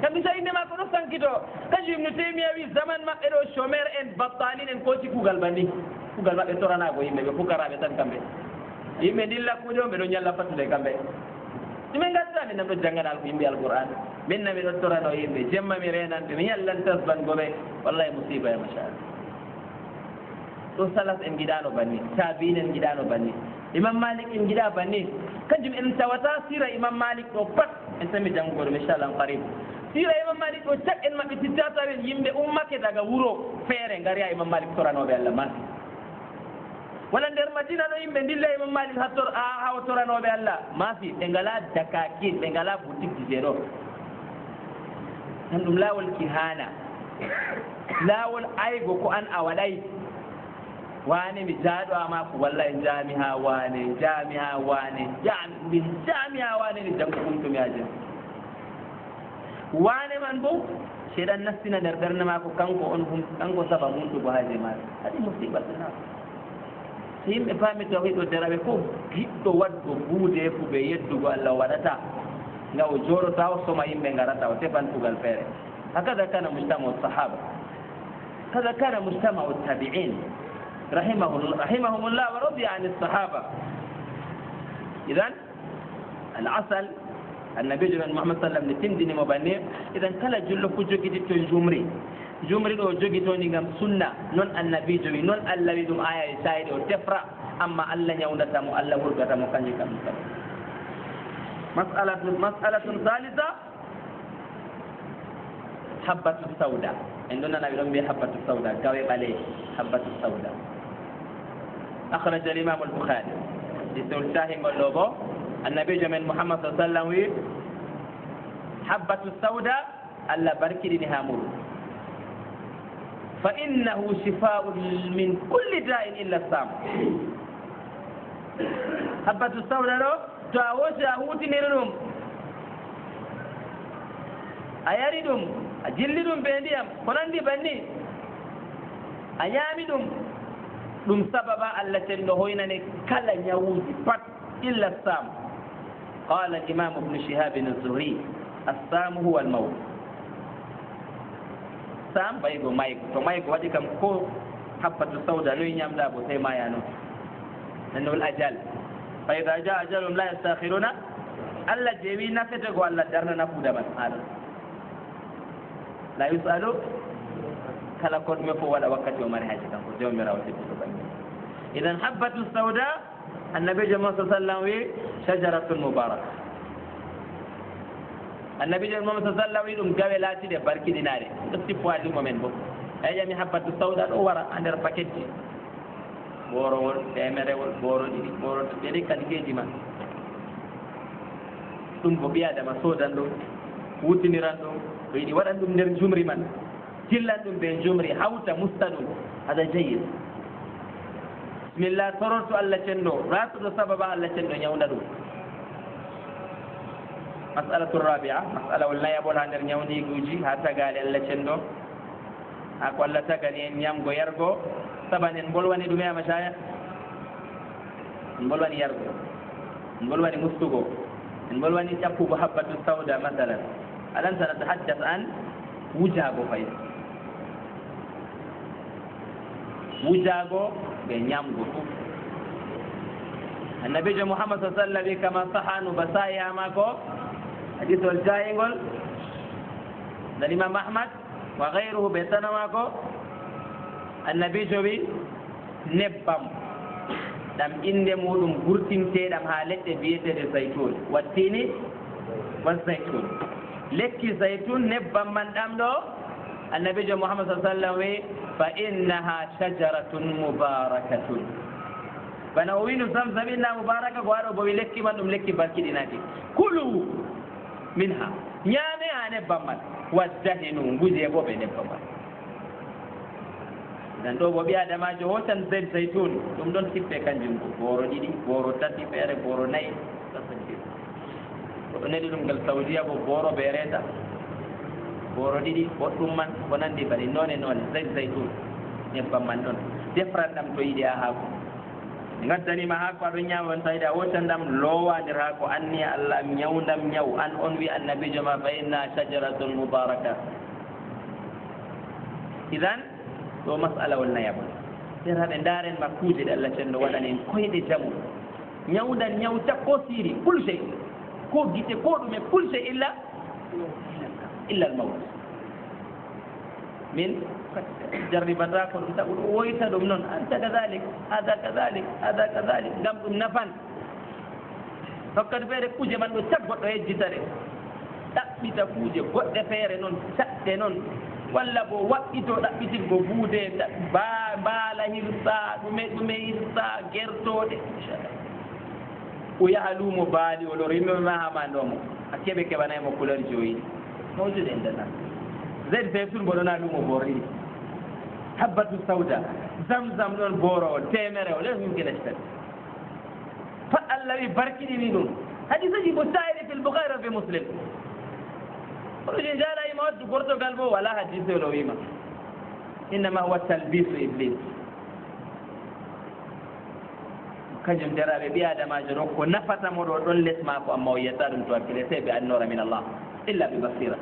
kamɓe so inde makko ɗo sankito kañum ibnu taymiya wi zaman maɓɓe ɗo chomére en battalin en kooti kugal banni kugal maɓɓe toranago yimɓe ɓe fukaraɓe tan kamɓe yimɓe ndilla kuuɗe o ɓe ɗo ñalla fattude kamɓe ɗumen gatta min nam ɗo jangganal ko yimɓe alqouran min nami ɗo torano yimɓe jemma mi renanɓe mi ñallan tasbangoɓe wallahi musiba e machallah ɗo salas en giɗano banni tabine en giɗano banni imam malik en giɗa banni kanjum en tawata sira imam malik ɗo pat en tami janggoɗo inchallah qarib sira imam malik ɗo cak en maɓɓe tittatawen yimɓe ummake daga wuuro feere gariya imam malik toranoɓe allah masi walla nder madina ɗo yimɓe ndilla imam malik hawa toranoɓe allah masi ɓe ngala dakakin ɓe ngala boutique je ɗo tan ɗum laawol kihana laawol aygo ko an a waɗay wane mi jaaɗo ama ko walla en jaami ha wane jaami ha wane min jaami ha wane ni janggo ɗum mi ajen wane man bo seeɗan nastina nder ɓernde ma ko kanko on kanko saba muntugo haaje maɗa haɗi musiba tana so yimɓe paami tawhiɗo deraɓe fof giɗɗo waɗgo buude fuɓe yeddugo allah waɗata nga o jooɗota o soma yimɓe garata o tefan tugal feere hakada kana mujtama sahaba kada kana mujtama tabi'in rahimahumullah wa radiya an as-sahaba idan al-asal annabi muhammad sallam ne tindini mo banni idan kala jullo fu jogiti to jumri ɗo jogi to ni ngam sunna non annabijo wi non allah wi ɗum aya e sayde o tefra amma allah ñawdata mo allah wurgata mo kanjum kam mas'alatun thalitha habbatu sauda en ɗon nana ɓe ɗon mbiya habbatu sauda gawe ɓale habbatu sauda akhraja al-imam al-bukhari isol sahingol ɗo bo annabijo men muhammad sa sallam wi habbatu sauda allah barkiɗini ha muɗum fa innahu shifaa'un min kulli da'in illa sam habbatu sauda ɗo to a wosi a hutiniri ɗum a yari ɗum a jilli ɗum ɓe ndiyam ko nandi banni a ñaami ɗum sababa allah tenɗo hoynane kala ñawuji pat illa sam qala imam ibnu shihabin az-zuhri as-samu huwa al-mawt sam ɓaygo maygo to maygo waɗi kam ko habbatu sauda noyi ñamɗa bo sey maya noon nanol ajal fa ida ja ajalum la yastakhiruna allah jeewi nafete go allah darnana fuudaman haɗon la yusalu kala ko ɗume fof waɗa wakkati o mari haji kanko jawmirawo tebbuɗo banni idan habbatu sauda annabijo mo sallam wi shajaratun mubaraka annabijo mo sallam wi ɗum gawe laatiɗe barkiɗinare ɗo sippo addi momen bo eyi ƴami habbatu sauda ɗo wara ha nder paquet ji borowol temerewol boro ɗiɗi boro ɗiɗi kadi geji man ɗum bo ɓi adama sodan ɗum wutiniran ɗum o yiɗi waɗan ɗum nder jumri man jillan ɗum ɓe jumri hawta musta ɗum hada jeyid bismillah toronto allah cenɗo ratuɗo sababa allah cenɗo ñawda ɗum masalatu rabia masalawol nayaɓol ha nder ñawniguji ha tagali allah cenɗo ha ko allah tagani en ñamgo yargo saban en bolwani ɗume a machaya en bolwani yargo en bolwani mustugo en bolwani ƴakkugo habbatu sauda masalan alan sanatahaddas an wujago fay wujago ɓe ñamgo fof annabijo muhammad sa sallam wi kama sahanu basaya mako hadisol jayigol nal imam ahmad wa gayruhu ɓe tanamako annabijo wi nebbam ɗam inde muɗum gurtinteɗam ha leɗɗe biyeteɗe zaytun wattini wa zaytun lekki zaytun nebbam man ɗam ɗo annabijo muhammad sa sallam wi fa innaha shajaratun mubarakatun bana o wino zamzam inna mubaraka ko waɗo bo wi lekki man ɗum lekki barkiɗinaki kulu minha ñaame ha nebbam man waddahinu guje bo ɓe nebbam man dan ɗo bo ɓi adamajo hotan zaytun ɗum ɗon sippe kanjum ko boro ɗiɗi boro tati feere boro nayyi oɗo neɗi ɗum ngal saudia bo boro ɓe reeta boro ɗiɗi goɗɗum man ko nandi bani noone noone zaytun nebbam man ɗon defrat ɗam to yiɗi a haako gaddanima haako aɗo ñaama on tawiɗa wotandam lowadir haako anniya allah ñawdam ñaw an on wi annabijo ma fa inna shajaratun mubaraka idan ɗo masala wol nayaɓa seraɓe ndarenma kuuje ɗe allah cenno waɗani en koyɗe jamu ñawdan ñawta ko siri kul chey ko gite ko ɗume kul chey illa almawt min jarribata ko ɗum taɓu ɗum woyta ɗum noon anta kadalik hada kadalik hada kadalik ngam ɗum nafan hokkati feere kuuje man ɗo cak goɗɗo hejjitare ɗaɓɓita kuuje goɗɗe feere noon caɗɗe noon walla bo waɗɗito ɗaɓɓitirgo buude mbaala hirsa ɗume hirsa gertoɗe o yaha luumo baali o ɗo rimɓe mahama ndomo a keɓe keɓanaymo couleur joyi mawjude en dana zaid zeytun mbo ɗona luumo booriri habbatu sauda zamzam ɗon boorowol temere o len yumkine stati pat allah wi barkiɗini ɗum hadisaji ko sayri fil boukhari wa fi muslim oɗoje jarayima waddu gortogal bo wala hadise o wima innama huwa talbisu iblis kañum deraɓe ɓi adamajo ɗo ko nafatamo ɗo ɗon less mako amma o yiyata ɗum to hakkille te ɓe annora min allah illa bi basira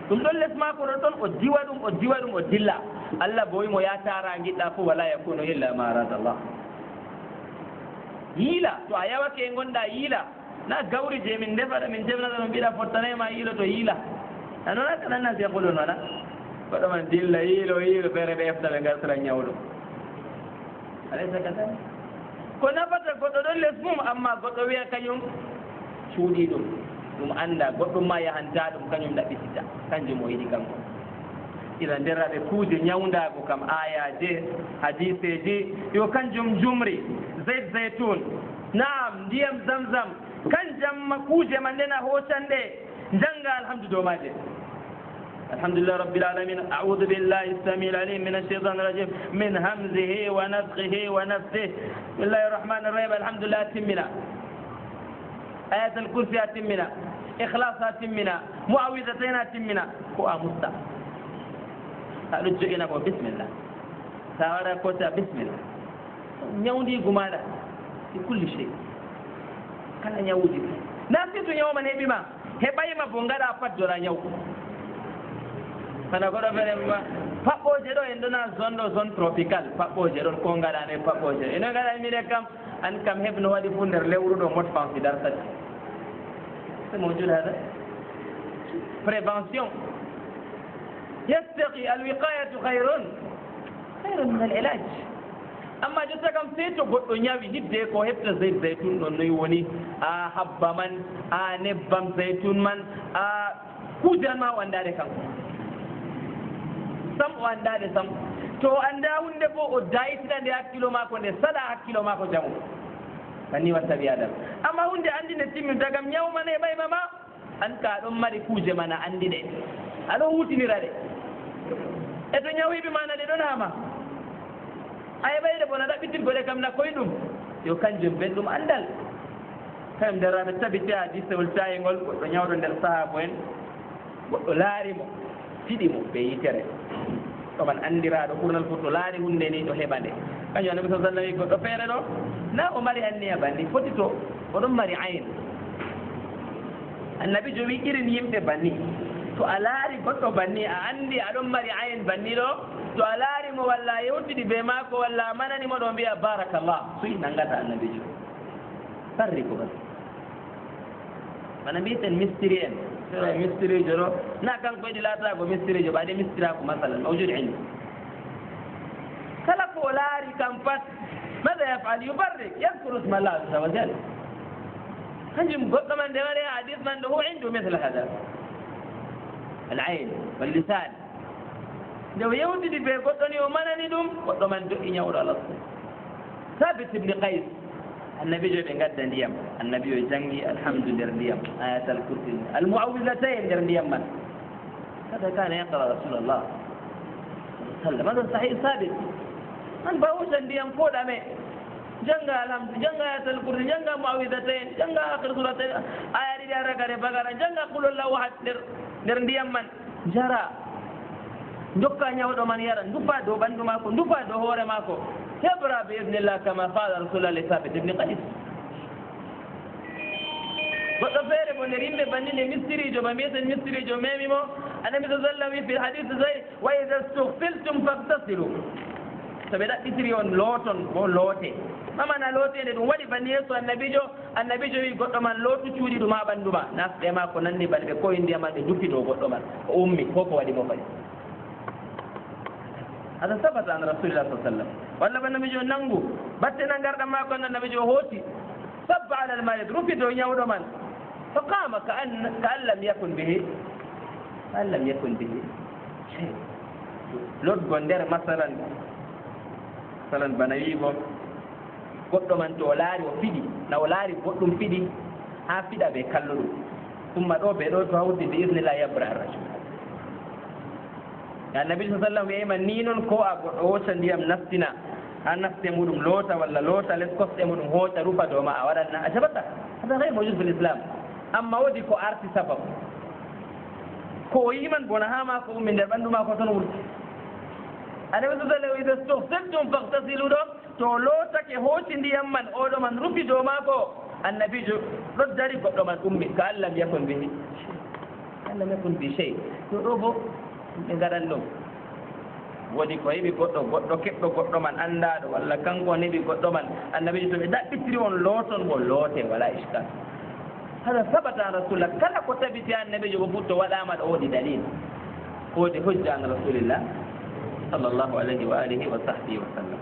ɗum ɗon less mako ɗo ɗon o diwa ɗum o dilla allah bo wimo ya tara giɗɗa fof wala yakunu illa ma arada allah yiila to a yawake e gonɗa yiila na gawri je min defata min jefnata ɗum mbiɗa fottanayma yiilo to yiila anona kananna sekulun wala goɗɗo man dilla yiilo feere ɓe efta ɓe gartira ñawɗo alaysa kadalik ko nafata goɗɗo ɗon less mum amma goɗɗo wiya kañum cuuɗi ɗum annda goɗɗum ma yahanta ɗum kañum ɗaɓɓitita kanjum o yiɗi kanko ila nderaɓe kuuje ñawndago kam ayaje hadiseji yo kanjum jumri zaid zeytun naam ndiyam zamzam kanjamma kuuje man ndena hocanɗe janga alhamdu dow maje الحمد لله رب العالمين أعوذ بالله السميع العليم من الشيطان الرجيم من همزه ونفخه ونفسه بسم الله الرحمن الرحيم الحمد لله أتمنا آية الكرسي أتمنا إخلاص أتمنا معوذتين أتمنا هو مستع أرجعنا بسم الله سارة كوتا بسم الله نيودي جمالا في كل شيء كان نيودي ناسيت يوما هبما هبايما بونغادا فجرا نيو kana goɗo fere paɓɓoje ɗo en ɗona zone ɗo zone tropical paɓɓoje ɗon ko gaɗane paɓɓoje eno gaɗa mine kam an kam heɓno waɗi fu nder lewru ɗo mot fansi darsati c'est mawjude hada prévention yastaqi alwiqayatu hayrun min al ilaj amma jotta kam sey to goɗɗo ñawi hidde ko heɓta zayd zaytun ɗon noyi woni a habba man a nebbam zaytun man a kuujan ma o andade kanko sam o andade sam to anda hunde bo o dayitira nde hakkilo mako nde saɗa hakkilo mako jamu banni watta ɓi adama amma hunde andi nde timmi dagam ñawmane ɓayma ma an ka ɗon mari kuuje mana andi ɗe aɗon hutinira ɗe e to ñawiɓe mana ɗe ɗon hama aya ɓayde bona ɗaɓɓitirgoɗe kam na koye ɗum yo kanjum ɓen ɗum andal kañum nderraɓe tabiti hadisewol tayingol goɗɗo ñawɗo nder sahabo en goɗɗo laarimo fiɗimo ɓe yitere ɗoman andiraɗo ɓurnal fof to laari hunde ni ɗo heɓa nde kañum annabi sa sallam wi goɗɗo feere ɗo na o mari anniya banni foti to oɗon mari ayn annabi jo wi irin yimɓe banni to a laari goɗɗo banni a andi aɗon mari ayn banni ɗo to a laarimo walla a yewtiɗi be maako walla a mananimo ɗo mbiya barakallah suyi nangata annabi jo sarri ko bas mana mbiyeten mistiri en mistirijo ɗo na kanko yiɗi laatago mistirijo ɓaade mistirako masalan mawjude indi kala ko laari kam pat mada yafal yubarrik yadkuru isma allah azza wa jal kanjum goɗɗo man nde waɗe hadis man ɗo ho indu misle hada alayn wallisan nde o yewtidi ɓe goɗɗo ni o manani ɗum goɗɗo man doƴƴi ñawɗo alah sabit ibne qays annabi jo ɓe gadda ndiyam annabi o jangi alhamdu nder ndiyam ayatal kursi almuawidatayn nder ndiyam man kada kana yaqra rasulallah sallam aɗon sahih sabit an ba wuta ndiyam foɗame janga alhamdu janga ayatal kursi janga muawidatayn janga akhir suratayn aya ɗiɗi arakare bagara janga qulullahu ahad nder ndiyam man jara dokka nyawdo man yara ndufa do bandu mako ndufa do hore mako hebra bi idnillah kama qala rasulullah sabit ibn qais goɗɗo feere bo nder yimɓe bannine mistirijo ba mbiyeten mistirijo memimo annabi sa sallam wi fi hadise zayri wa ida stuhfiltum fagtasilu so ɓe ɗaɓɓitiri on looton bo loote mamana lootede ɗum waɗi banni yeeso annabijo wi goɗɗo man lootu cuuɗi ɗum ha ɓanndu ma nasɓe ma ko nanni bane ɓe koye ndiyama ɓe duppi ɗo goɗɗo man o ummi ko ko waɗi mo fayi hada sabata an rasulillah sa sallam walla ba nabijo nanngu battena ngarɗam ma ko annabijo hooti sabba ala al marid rufi dow ñawɗo man fa qama ka an lam yakun bihi shay lotgo nder masalan bana wiigo goɗɗo man to o laari o fiɗi na o laari goɗɗum fiɗi ha fiɗa ɓe kallo ɗum tumma ɗo ɓe ɗo to hawti bi idnillah yabra arrajul annabi sa sallam wiyima ni noon ko a goɗɗo hocca ndiyam nastina ha nafte muɗum loota walla loota les kosɗe muɗum hooƴa rufa dow ma a waɗatna a jaɓata hada gayre mawjud fi l'islam amma woodi ko arti sababu ko o yiman bona ha ma ko ummi nder ɓanndu ma ko toon wurti annabi sa sallam ida stuhsibtum fahtasilu ɗo to lootake hooci ndiyam man oɗo man rufi dow maako annabijo ɗo dari goɗɗo man ummi ka allam yakun bihi bi chey to ɗo bo ɓe ngaɗan ɗum woodi ko heɓi goɗɗo keɓɗo goɗɗo man anndaɗo walla kanko on heɓi goɗɗo man annabijo to ɓe ɗaɓɓitiri on looton mo loote wala iskal hada sabata an rasulillah kala ko tabiti annabijo bo futto waɗama ɗo woodi dalil woodi hujja an rasulillah sallllahu alayhi wa alihi wa sahbihi wa sallam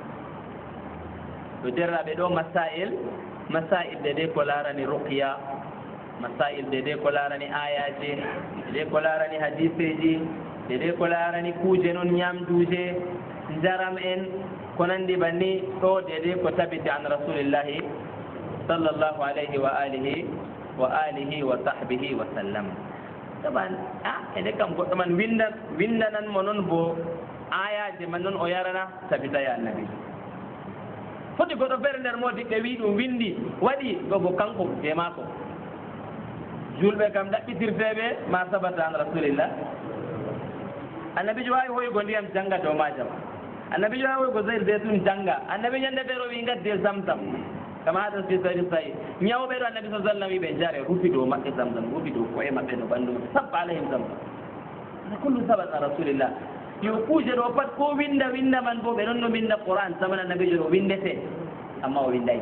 to derraɓe ɗo masail de ko larani ruqya masail de ko larani ayaji de ko larani hadiseji de ko larani kuuje noon ñamduje jaram en ko nandi banni ɗo de ko tabiti an rasulillahi sallllahu alayhi wa alihi wa sahbihi wa sallam taban ede kam goɗɗo man windanan mo noon bo ayaje man noon o yarana tabita ya annabi foti goɗɗo feere nder modiɓɓe wi ɗum windi waɗi gogo kanko je maako julɓe kam ɗaɓɓitirteɓe ma sabata an rasulillah annabijo wawi hoygo ndiyam janga dow majam annabijo wawi hoygo zeyr zeytun janga annabi ñande feere o wi gadde zamzam kama haɗa fi sahih sahih ñawɓe ɗo annabi sa sallam wi ɓe jare rufi dow maɓɓe zamzam rufi dow koye maɓɓe no ɓanndu maɓɓe sabba alayhim zamzam ana kullu sabata an rasulillah yo kuuje ɗo pat ko winda man bo ɓe ɗon no winda qur'an saman annabijo ɗo windete amma o winday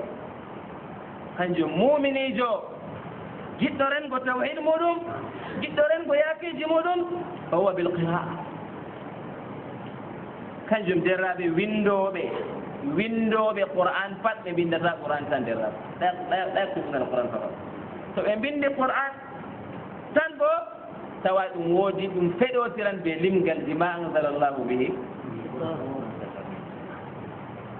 kanjum muminijo jiɗɗo rengo tawhid muɗum jiɗɗo rengo yakiji muɗum fa huwa bil qira'a kanjum derraɓe windoɓe qur'an pat ɓe windata qur'an tan derraɓe ɗaya kusunal qur'an fa to ɓe bindi qur'an tan bo tawa ɗum woodi ɗum feɗotiran be limgal ji ma anzala llahu bihi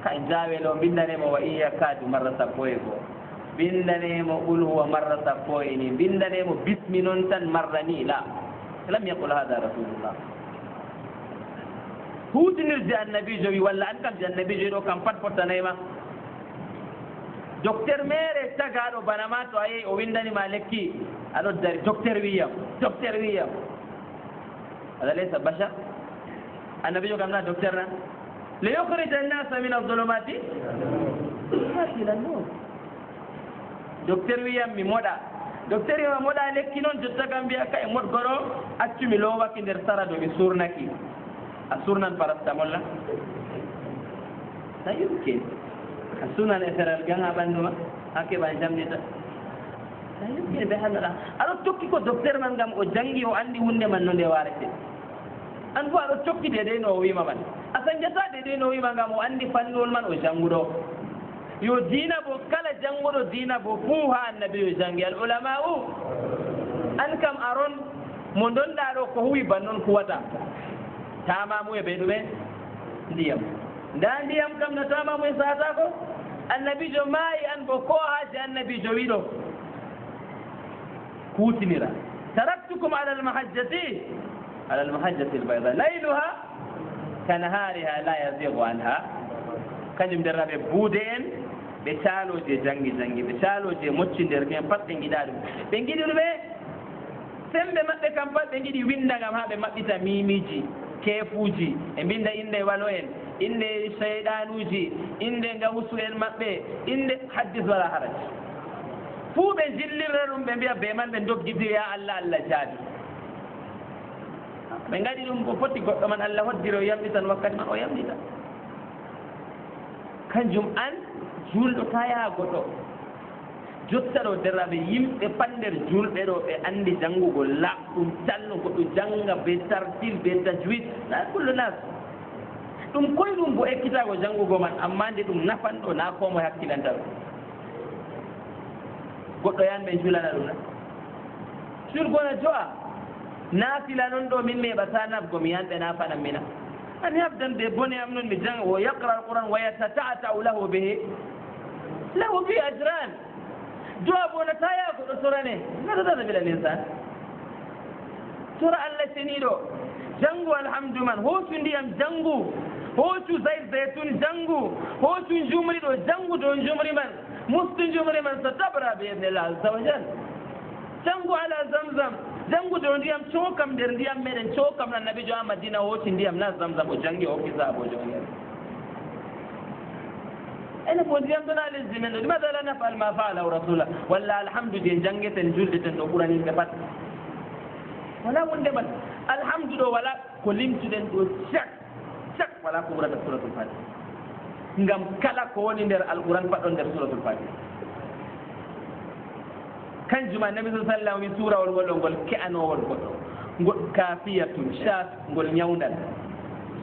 ka jawelo bindanemo wa iya kadu marra sappo e goo bindanemo qul huwa marra sappo e ni bindanemo bismi noon tan marra ni la lam yaqul hada rasulullah hutinirde annabijo wi walla an kam je annabijo ɗo kam pat fottanayma docteur mere tagaɗo bana ma to a yehi o windanima lekki aɗo dari docteur wiyam aɗa laysa bachar annabijo kam na docteur na li yukhrija annasa min adulumati ila nur docteur wiyam mi moɗa docteur wima moɗa lekki noon jotta kam mbiya ka e moɗgoro accumi lowaki nder sara do mi surnaki a surnan parastamol la sa yumkin a sunan e feral gan ha ɓanndu ma ha keɓa jamnita sa yumkin ɓe hannaɗa aɗo tokki ko docteur man ngam o jangi o anndi hunde man no nde warete an fo aɗo tokki dede no o wima man a sañjata dede no o wima ngam o anndi fannuwol man o janguɗo yo diina bo kala janguɗo diina bo fuu ha annabi yo jangi al ulama'u an kam aron mo donɗa ɗo ko huwi bannon kuwata tamamu e ɓe ɗumen ndiyam nda ndiyam kam no tamamu e sahata ko annabijo maayi an bo ko haaji annabijo wiɗo kutinira taraktukum ala almahajjati albayda layluha ka nahariha la yazigu anha kañum derraɓe buude en ɓe caaloje jangi ɓe caaloje mocci nder ɓen pat ɓe giɗa ɗum ɓe giɗi ɗume sembe maɓɓe kam pat ɓe giɗi winda gam ha ɓe maɓɓita mimiji kefuji e binda inde walo en inde shaydanuji inde ngawusu en mabbe inde haddis wala haraj fu be jillira dum be biya be man be doggidi ya Allah Allah jaabi be ngadi dum ko foti goddo man Allah hoddiro yamdi tan wakkati man o yamdi tan kanjum an juldo taya goto jottaro derabe yimbe pander julbe do be andi jangugol laɓɗum tanno goɗɗo janga be tartil be tajwid na kullu nas ɗum koye ɗum bo ekkitago jangugo man amma nde ɗum nafanɗo na komo hakkilanta ɗum goɗɗo yanɓe julana ɗum na surgona jo'a naafila noon ɗo min meɓata nafgo mi yanɓe nafanan mina ani habdande bone am noon mi janga wo yaqra alquran wa yatata'ata'u lahu bi ajran jo'a bona taya goɗo sorane natatata bila l'insan sora Allah seniɗo jangu alhamdu man hoocu ndiyam jangu hoocu zaytun jangu hoocu jumri ɗo jangu do jumri man mustu jumri man so tabra bi idnillah azza wa jal jangu ala zamzam jangu do ndiyam cokam nder ndiyam meɗen cokam annabi jo a madina hooci ndiyam na zamzam o jangi o kisabo jongi ene ko ndiyam ɗon a lesdi men ɗo limadha la nafal ma faalahu rasulullah walla alhamdu je jangeten juldeten ɗo ɓuranimɓe pat wala wonde man alhamdu ɗo wala ko limtuɗen ɗo cak wala ko ɓurata suratul fatiha ngam kala ko woni nder alquran pat ɗon nder suratul fatiha kanjum annabi sa sallam wi surawol ngol ɗo ngol ke'anowol goɗɗo ngol kafiyatun shaf ngol ñawdal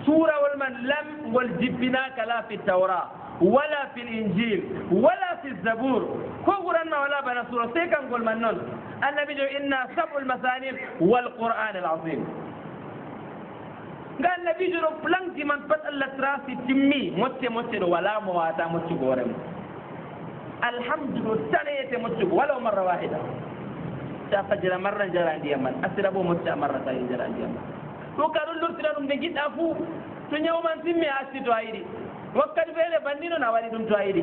surawol man lam ngol jibbinaka la fi tawra wala fi l'injil wala fi zabur ko ɓuranma wala bana sura sey kangol man noon annabi jo inna sab'ul masanil wal qur'an al azim nga annabi jo ɗo planti man pat Allah trasi timmi mocce ɗo wala mo wata moccugo hoore mum alhamdu ɗo taneyete moccugo wala o marra wahida sa fajira marra jara ndiyam man asira bo mocce a marrata e jara ndiyam man ɗo ka ɗon lortira ɗum nde giɗɗa fuu to ñawman timmi a acci to a yiɗi wakkati feere banni noon a waɗi ɗum to a yiɗi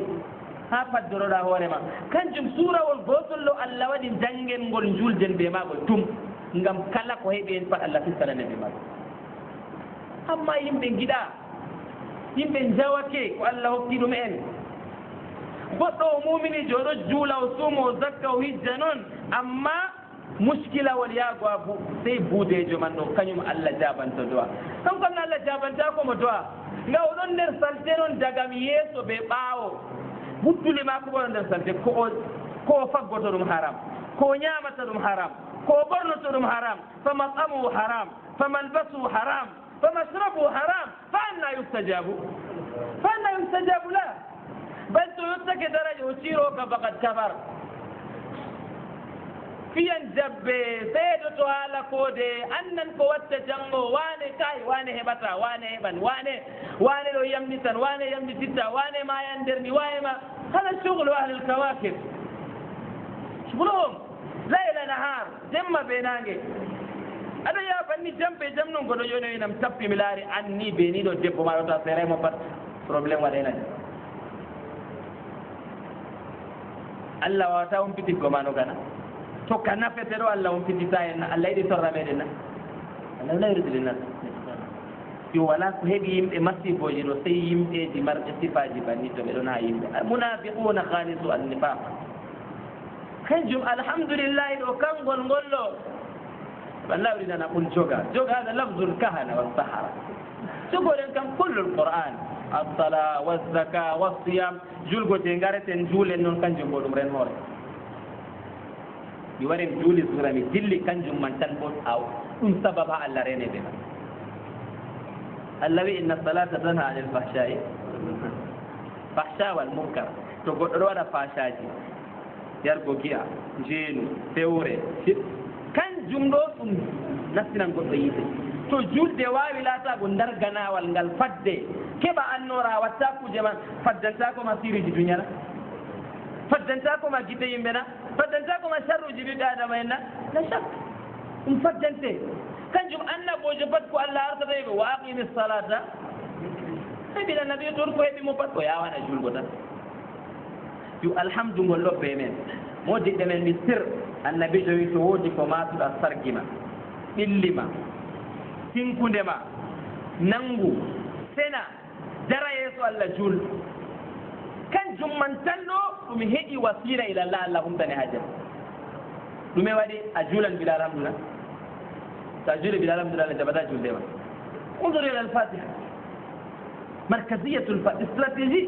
ha paddoroɗa hoore ma kanjum suurawol gotol ɗo Allah waɗi jangen ngol julden ɓe magol tum ngam kala ko heeɓi en pat Allah fissanane ɓe magol amma yimɓe giɗa yimɓe jawake ko Allah hokki ɗum en goɗɗo o mumini joɗo juula o suuma o zakka o hijja noon amma muskilawol yaago a sey buudejo man ɗo kañum Allah jabanta do'a tan kamno Allah jabanta komo do'a nga oɗon nder salte noon dagam yeeso ɓe ɓaawo buttuli ma ko ɓoɗo nder salte ko o faggoto ɗum haram ko ñamata ɗum haram ko ɓornoto ɗum haram fa mat'amuhu haram fa malbasuhu haram fa mashrabuhu haram fa anna yustajabu la bal to yottake daraja o ciiro ka faqad kafar fiyan jabbe seeɗo to haala koode annan ko watta janngo wane kay wane heɓata wane heɓan wane ɗo yamɗitan wane yamɗititta wane ma yan nder ni wayema hada shughlu ahli lkawakib shughluhum layla nahar jemma be nangue aɗa yaa banni jampe jam noon koɗo ƴonoyinam tappi mi laari anni be ni ɗo debbo maɗo ta seremo pat probléme waɗenani Allah wawata humpitiggo ma no gana to ka nafete ɗo Allah humpitita en Allah yiɗi torra meɗen na Allah la yuridu linnas yo wala ko heeɓi yimɓe masiboji ɗo sey yimɓeji marɓe sifaji banni to ɓe ɗon ha yimɓe munafiquna khalisu annifaq kanjum alhamdulillahi ɗo kangol ngol ɗo Allah yuridana ɓol joga hada lafzul kahana wa sahara jogoɗen kam kullul qur'an as-sala was-zaka was-siyam julgoje gareten juulen noon kanjum bo ɗum ren hoore mi wari mi juuli sura mi dilli kanjum man tan bo aw ɗum sababa Allah rene ɓe man Allah wi inna salata tanha anil fahsha'i fahsha wal munkar to goɗɗo ɗo waɗa fahshaji yargo giya jeenu fewre kanjum ɗo ɗum nastinan goɗɗo yiite to julde wawi laatago darganawal ngal fadde keɓa annora watta kuje man faddantako siriji duñana faddantako ma gite yimɓe na faddantako ma sharruji ɓiɓɓe adama en na shak ɗum faddante kanjum annabojo pat ko Allah artata ɓe wa aqimi salata heɓi annabi toon ko heɓimo pat o yawana julgo tan yo alhamdu ngol ɗo be men modiɗɗe men mi sir annabi jowi to woodi ko matuɗa sargima ɓillima tinkundema nangu sena dara yeso Allah jul kan jumman tanno ɗum heƴi wasila ila Allah allahum tani haja ɗume waɗi a juulan bila alhamdulillah sa juule bila alhamdulillah ne jabata julde ma انظر إلى الفاتحة مركزية الفاتحة استراتيجي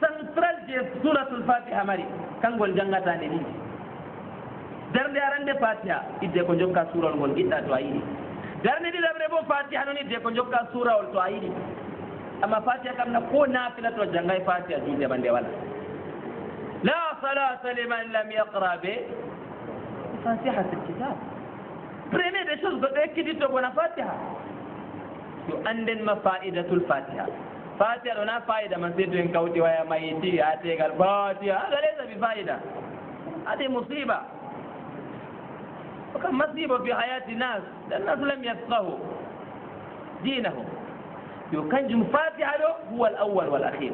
سنترال سورة الفاتحة ماري كان قول جنغتاني دي darde arande fatiha idde ko jokka surawol ngol giɗɗa to a yiɗi darde ɗiɗaɓre bo fatiha noon idde ko jokka surawol to a yiɗi amma fatiha kam na ko nafila to janggay fatiha julde ma nde wala la salata liman lam yaqra be fatihatul kitab premier des choses goɗɗo ekkititto bona fatiha yo anden ma faidatul fatiha fatiha ɗo na faida man seddo en kawti waya mayiti ha tegal fatiha hada laysa bi faida hadi musiba وكم مصيبة في حياة الناس الناس لم يفقهوا دينهم يكنجم فاتحة هو الأول والأخير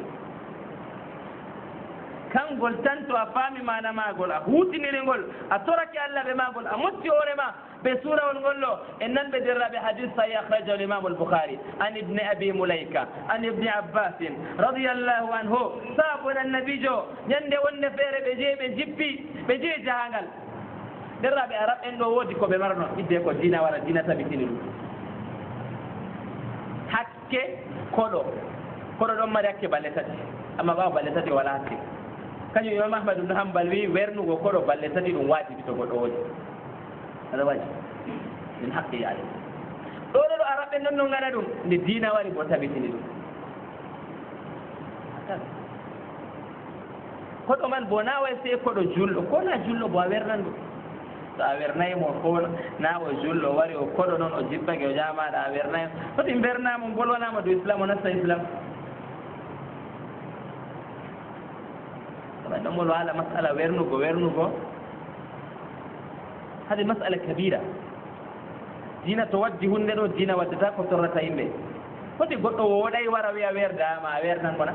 كان قل تنتو أفامي ما أنا ما أقول أهوتني نقول أترك الله بما أقول أمتي أورما بسورة ونقول له إنن بدر بحديث صحيح أخرجه الإمام البخاري عن ابن أبي مليكة عن ابن عباس رضي الله عنه صابنا النبي جو يندي ونفير بجي جهانgal derraɓe arab en ɗo woodi ko ɓe marno idde ko dina wala dina tabitini ɗum hakke koɗo ɗon mari hakke balle tati amma ɓawa balle tati wala hakke kañum imam ahmadu bnu hambal wi wernugo koɗo balle tati ɗum wajibi to goɗɗo woodi aɗa waji min hakke yaade ɗo arab en ɗon no gaɗa ɗum nde dina wari bo tabitini ɗum koɗo man bo na way se koɗo julɗo ko na julɗo bo a wernan ɗum so a wernayimo ko na o julɗo wari o koɗo noon o jippake o jamaɗa a wernayimo foti bernamo bolwanama do islam o nasta islam saɓa ɗon mol waala masala wernugo hade masala kabira dina to waddi hunde ɗo dina waddata ko torrata yimɓe foti goɗɗo woɗay wara wiya werdama a wernan kona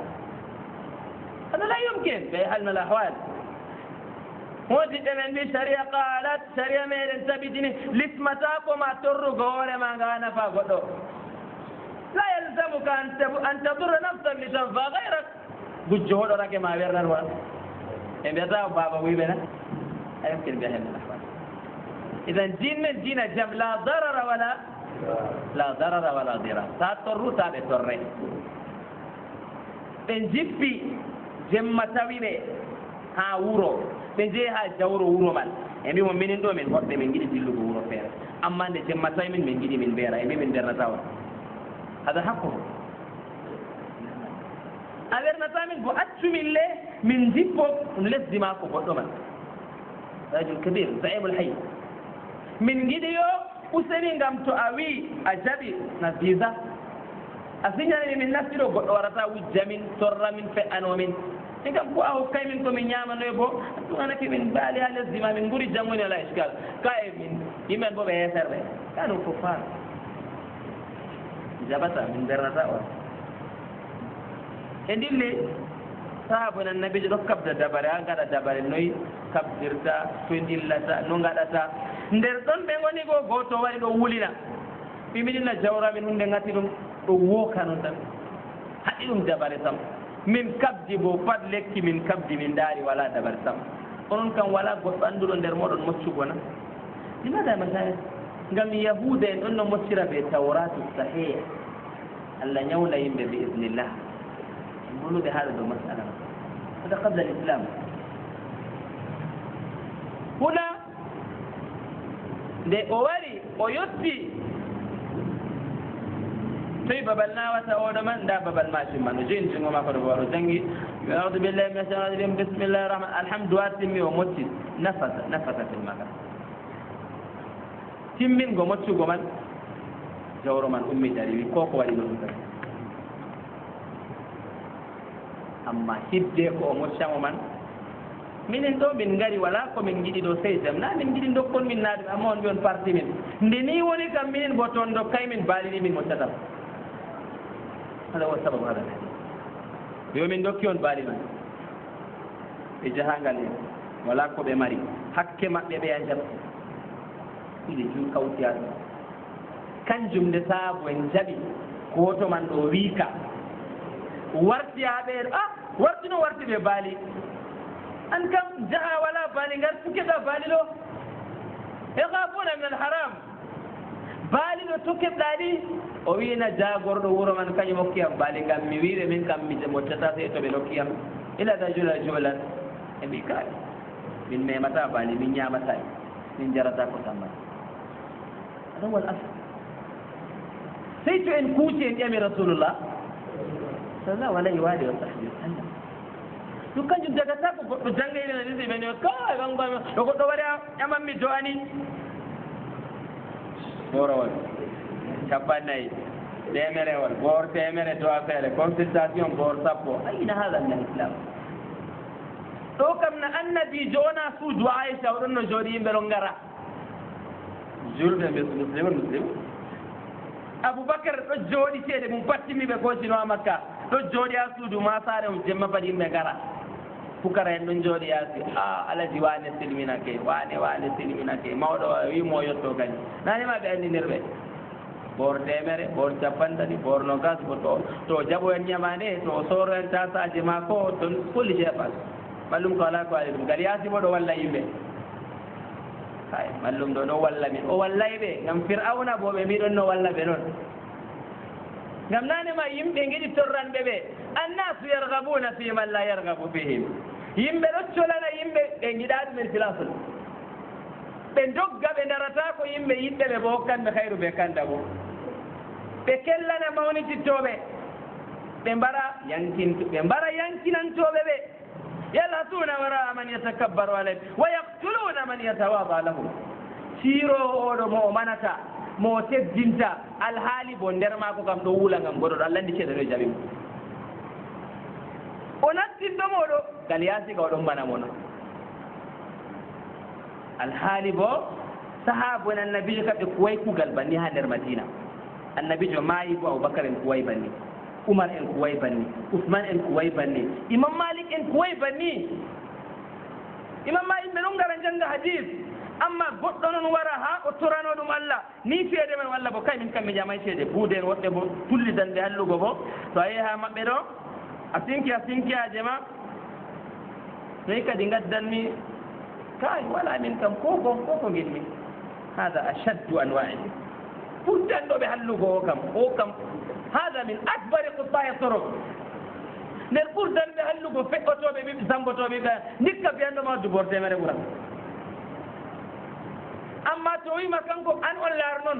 hada la yumkin ɓe halna l ahwal woodi ɗemen mbi sharia qalat sharia meɗen tabitini lismata koma torrugo hoorema nga nafa goɗɗo la yalzamuka an tadurra nafsan li tanfa gayrak gujjo hoɗorake ma wernan wona e mbiyata baba wiɓena a yumkin mbiya helna l ahwal idan din men dina jam la darara wala dirar ta torru ta ɓe torre ɓe jippi jemma tawi ɓe ha wuro ɓe jeeyi ha jawro wuro man e mbimo minin ɗo min hoɓɓe min giɗi dillugo wuro feere amma nde jemma tawi min giɗi min mbeera e mbi min bernata on hada hakko a wernata min bo accumin le min jippo ɗum lesdima ko goɗɗo man rajul kabir saibul hay min giɗi yo useni ngam to a wi a jaɓi na visa a signanimi min naftiro goɗɗo warata wujjamin torramin fe'anomin e kam ko a hokkay min komin ñamanoy bo ɗumanake min baali ha lesdi ma min ɓuuri jammoni ala iskal ka e min yimɓen bo ɓe yeserɓe ka ɗum ko far jaɓata min bernata on e ndille saabu nan nabijo ɗo kabda dabare ha gaɗa dabare noyi kabdirta to dillata no gaɗata nder ɗon ɓe goni go goto wari ɗo wulina ɓimiɗina jawramin hunde gati ɗum ɗo wooka noon tan haɗi ɗum dabare sam min kabdi bo pat lekki min kabdi min daari wala dabare sam onon kam wala goɗɗo annduɗo nder moɗon moccugo na limada masaya ngam yahuda en ɗon no moccira ɓe tawratu sahih allah ñawla yimɓe bi idnillah boluɓe haala dow masala ma hada qabla l islam huna nde o wari o yetti toyi babal nawata oɗo man nda babal machin man o joini jungo makko ɗo waro jangi audu billahi min ashaitan rajim bisimillahi rahman alhamdu wa timmi o motti nafata fil makan timmingo moccugo man jawro man ummi ɗari wi koko waɗi ɗum tan amma hidde ko o moccamo man minen ɗo min ngari wala komin giɗi ɗo sey jam na min giɗi dokkon min naɗum amma on mbi on parti min nde ni woni kam minen bo toon dokkay min baalini min moccatam hada wa sababu hada yo min dokki on baali man e jahangal en wala ko ɓe mari hakke maɓɓe ɓe a jam ɗiɗi jum kawtiyaɗo kanjum nde saabu en jaɓi goto man ɗo wiika warti ha ɓe wartino warti ɓe baali an kam jaha wala baali ngar tukeɗa baali ɗo yakhafuna min alharam baali ɗo tukkeɗɗa ɗi o wina jagorɗo wuro man kañum hokkiyam baali ngam mi wiɓe min kam mi moccata sey to ɓe nokkiyam ila rajula julan e mbi kaali min memata baali min ñamata min jarata ko samma aɗa wal asl sey to en kuuci en ƴami rasulullah sallallahu alayhi wa alihi wa sahbihi wa sallam ɗum kanjum jagata ko goɗɗo jangga ina ɗisi ɓene ka gangami ɗo goɗɗo waɗi ƴamanmi do ani borowol capannayyi temerewol goor temere do affaire consultation goor sappo ayina haala nna islam ɗo kam no annabijo wona suudu aicha oɗon no jooɗi yimɓe ɗo ngara julɓe muslim aboubacar ɗo jooɗi ceeɗe mum battimiɓe gocino a makka ɗo jooɗi ha suudu ma saare o jemma padi yimɓe ngara fukara en ɗon jooɗi yaasi alaji wane silminake wane silminake mawɗo wimo yetto kañum nanima ɓe andinirɓe bor temere bor capantati bor nogas ko to jaɓo en ñamande to soro en tasaje ma ko to kulli jeefas mallum ko ala ko ali ɗum gal yaasimo ɗo walla yimɓe hay mallum ɗo ɗo walla min o wallay ɓe ngam fir'auna bo ɓe mbiɗon no walla ɓe noon ngam nanema yimɓe giɗi torranɓe ɓe annasu yargabuna fi man la yargabu fihim yimɓe ɗo colana yimɓe ɓe giɗa ɗumen filasul ɓe dogga ɓe darata ko yimɓe yiɗɓe ɓe bo hokkanɓe hayru ɓe kanda bo ɓe kellana mawnitittoɓe ɓe mbara yankinantoɓe ɓe yalhatuna wara man yatakabbaru alayhim wa yaktuluna man yatawada lahum siiro oɗo mo o manata mo teddinta alhaali bo nder maako kam ɗo wuula ngam goɗoɗo allah andi ceeɗe ɗo jaɓimo o nattinɗomo ɗo ngal yaasiga oɗon mbana mo non alhaali bo sahaba en annabijo kamɓe kuway kugal banni ha nder madina annabijo maayi bo aboubacar en kuway banni oumar en kuway banni ousmane en kuway banni imam malik en kuway banni imam malik ɓe ɗon ngara jangga hadis amma goɗɗo noon wara ha o torano ɗum allah ni feede men walla bo kay min kam mi jamay feede buude en woɓɓe bo tullidanɓe hallugo bo to a yehi ha maɓɓe ɗo a sinkiyaje ma noyi kadi gaddanmi kay wala min kam koko guilmi hada ashaddu anwa'i ɓurdanɗoɓe hallugo o kam hada min akbari qutaya torok nder ɓurdanɓe hallugo feƴƴotoɓe ɓiɓɓe sambotoɓe ɓe ndikka biyanɗoma dubor temere ɓuran amma to wima kanko an on laar noon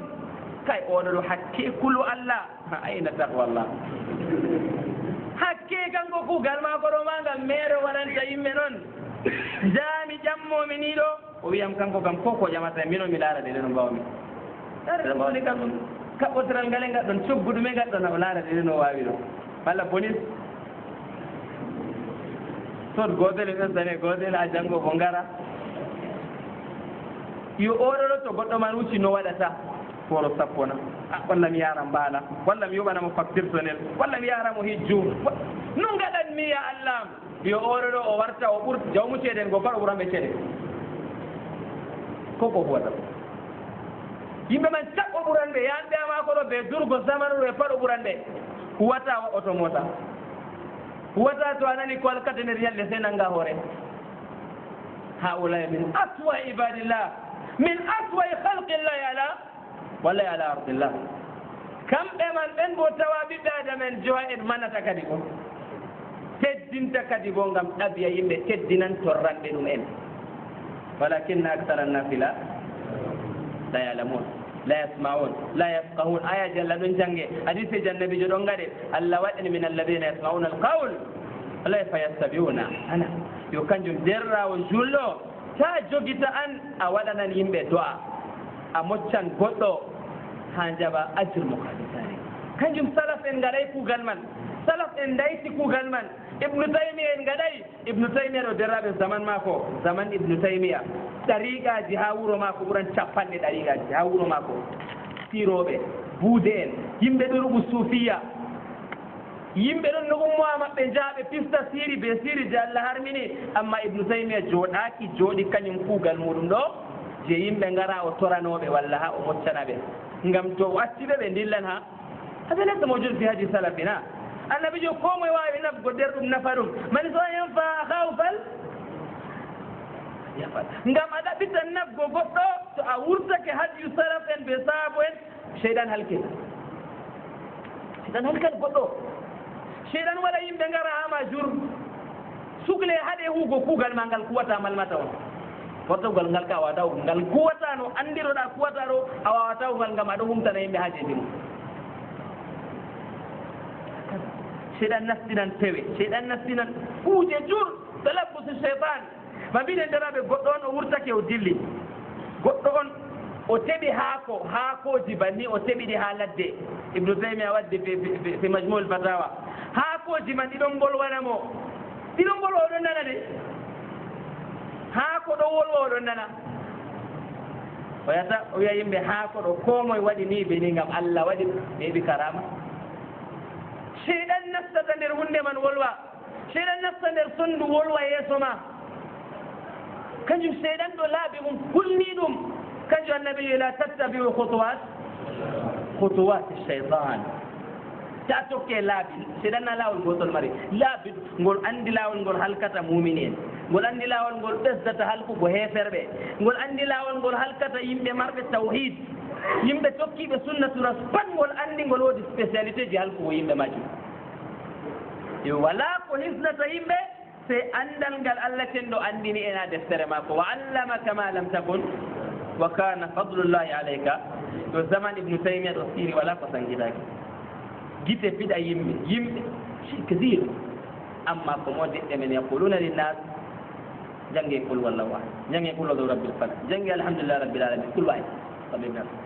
kay oɗo ɗo hakke kulu allah ayna taqwallah hakke kanko kugal mako ɗo ma ngam mere waɗanta yimɓe noon jaami ƴammomi ni ɗo o wiyam kanko kam koko ƴamata mino mi laara ɗeɗe no mbawmi laara ɗo mbawni kam ɗum kaɓɓotiral ngale gaɗɗon cogguɗume gaɗɗon o laara ɗeɗe no wawi ɗo walla police sot gotel en ɗestane gotel a janggo ko ngara yo oɗoɗo to goɗɗo man wucci no waɗata foro sappona walla mi yara mbaala walla mi yoɓanamo facture sonel walla mi yaramo hijju no gaɗanmi ya allah yo oɗoɗo o warta o ɓur jawmu ceeɗen go pat o ɓuranɓe ceeɗe koko huwata yimɓe man cap o ɓuranɓe yanɓe amako ɗo ɓe durgo zamanu ɗo e pat o ɓuranɓe huwata wa auto mota huwata to a nani ko alkata nder yalde sey nanga hoore haulai min aswa ibadillah min aswa halqillahi ala wallahi ala ardillah kamɓe man ɓen bo tawa ɓiɓɓe adamen jowa en manata kadi ko teddinta kadi bo ngam ɗabiya yimɓe teddinan torranɓe ɗum en walakinna actara annasi la yalamun la yasmaun la yafqahun ayaji allah ɗon jangge hadise jannabijo ɗon gaɗe allah waɗani min alladina yasmauna alqawl wallahi fa yattabiuna ana yo kanjum derrawo julɗo ta jogita an a waɗanan yimɓe do'a a moccan goɗɗo ha jaɓa ajre mo kaditare kanjum salaf en gaɗay kuugal man salaf en dayti kuugal man ibnu taymia en gaɗay ibnu taymia ɗo derraɓe zaman mako zaman ibnu taymia ɗariqaji ha wuuro mako ɓuran capanɗe ɗariqaji ha wuuro mako siroɓe buude en yimɓe ɗoruɓu suufiya yimɓe ɗon no ummowa maɓɓe jaaɓe pista siri be siri je allah harmini amma ibnu taymia jooɗaki jooɗi kañum kuugal muɗum ɗo je yimɓe ngara o toranoɓe walla ha o moccana ɓe ngam to o acciɓe ɓe dillan ha هذا ليس موجود في هذه سلفنا. النبي يقوم ويواي نفق وديرهم نفرهم من سوى ينفع أخاه فل يفعل نعم هذا بيت النفق وقصه أورثك هذه سلفين بسابوين شيطان هلكي شيطان هلكي قصه شيطان ولا يمدنغر أما جور سوكلي هذا هو كوغل مانغال قوة عمل ماتون foto gal ngal ka wataw ngal kuwatano andiroɗa kuwataro a wawataw ngal ngam aɗo humtana yimɓe haajeji mum seyɗan nastinan tewe seyɗan nastinan kuuje jur talabbusu cheytan ma mbiɗen daraɓe goɗɗo on o wurtake o dilli goɗɗo on o teɓi haakoji banni o teɓiɗi ha ladde ibnu taymia wadde fi majmuul fatawa haakoji man ɗiɗon bolwanamo ɗiɗon bolwa oɗon nana de haako ɗo wolwa oɗon nana o yata o wiya yimɓe haako ɗo ko moye waɗi ni be ni ngam Allah waɗi ɓeeɓi karama seyɗan nastata nder hunde man wolwa seyɗan nasta nder sonndu wolwa yeeso ma kanjum seyɗan ɗo laaɓi mum hulni ɗum kanjum annabi la tattabiu khutuwat cheytan ta tokke laabi seyɗanna laawol gotol mari laabi ngol andi laawol ngol halkata mumin en ngol andi laawol ngol ɓesdata halkugo heeferɓe ngol andi laawol ngol halkata yimɓe marɓe tawhid yimɓe tokkiɓe sunnatura pat ngol andi ngol woodi spécialité ji halkugo yimɓe majum yo wala ko hisnata yimɓe se andal ngal Allah tenɗo andini en ha deftere makko wa allamaka ma lam takun wa kana fadlullahi alayka to zaman ibnu taymia ɗo siri wala ko sangitaki gite fiɗa yimɓe كثير أما كمود من يقولون للناس جنگي قل والله واحد جنگي قل ذو رب الفلق جنگي الحمد لله رب العالمين كل واحد طبيب نفسه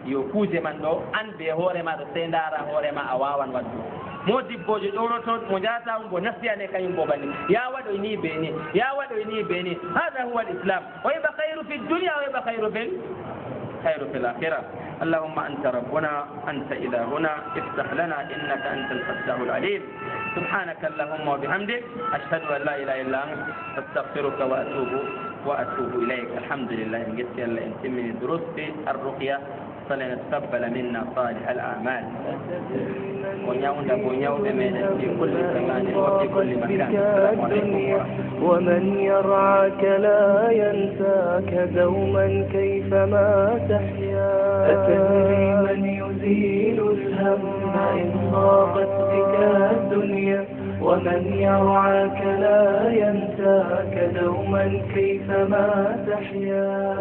yo kuuje man ɗo an ɓe hoore ma ɗo sendara hoore ma a wawan waddu modibbojo ɗownoto mo jata mo nastiyane kañum bo banni ya waɗoy ni be ni ya waɗoy ni be ni hada huwa l'islam wa yiɓa khayru fi dunia wa yiɓa khayru fi l'akhira اللهم أنت ربنا أنت إلهنا افتح لنا إنك أنت الفتاح العليم سبحانك اللهم وبحمدك أشهد أن لا إله إلا أنت أستغفرك وأتوب إليك الحمد لله إن جئت إلا أنت من الدروس في الرقية فلنتقبل منا صالح الأعمال في كل زمان وفي كل مكان. السلام عليكم. ومن يرعاك لا ينساك دوما كيفما تحيا أتدري من يزيل الهم إن ضاقت بك الدنيا ومن يرعاك لا ينساك دوما كيفما تحيا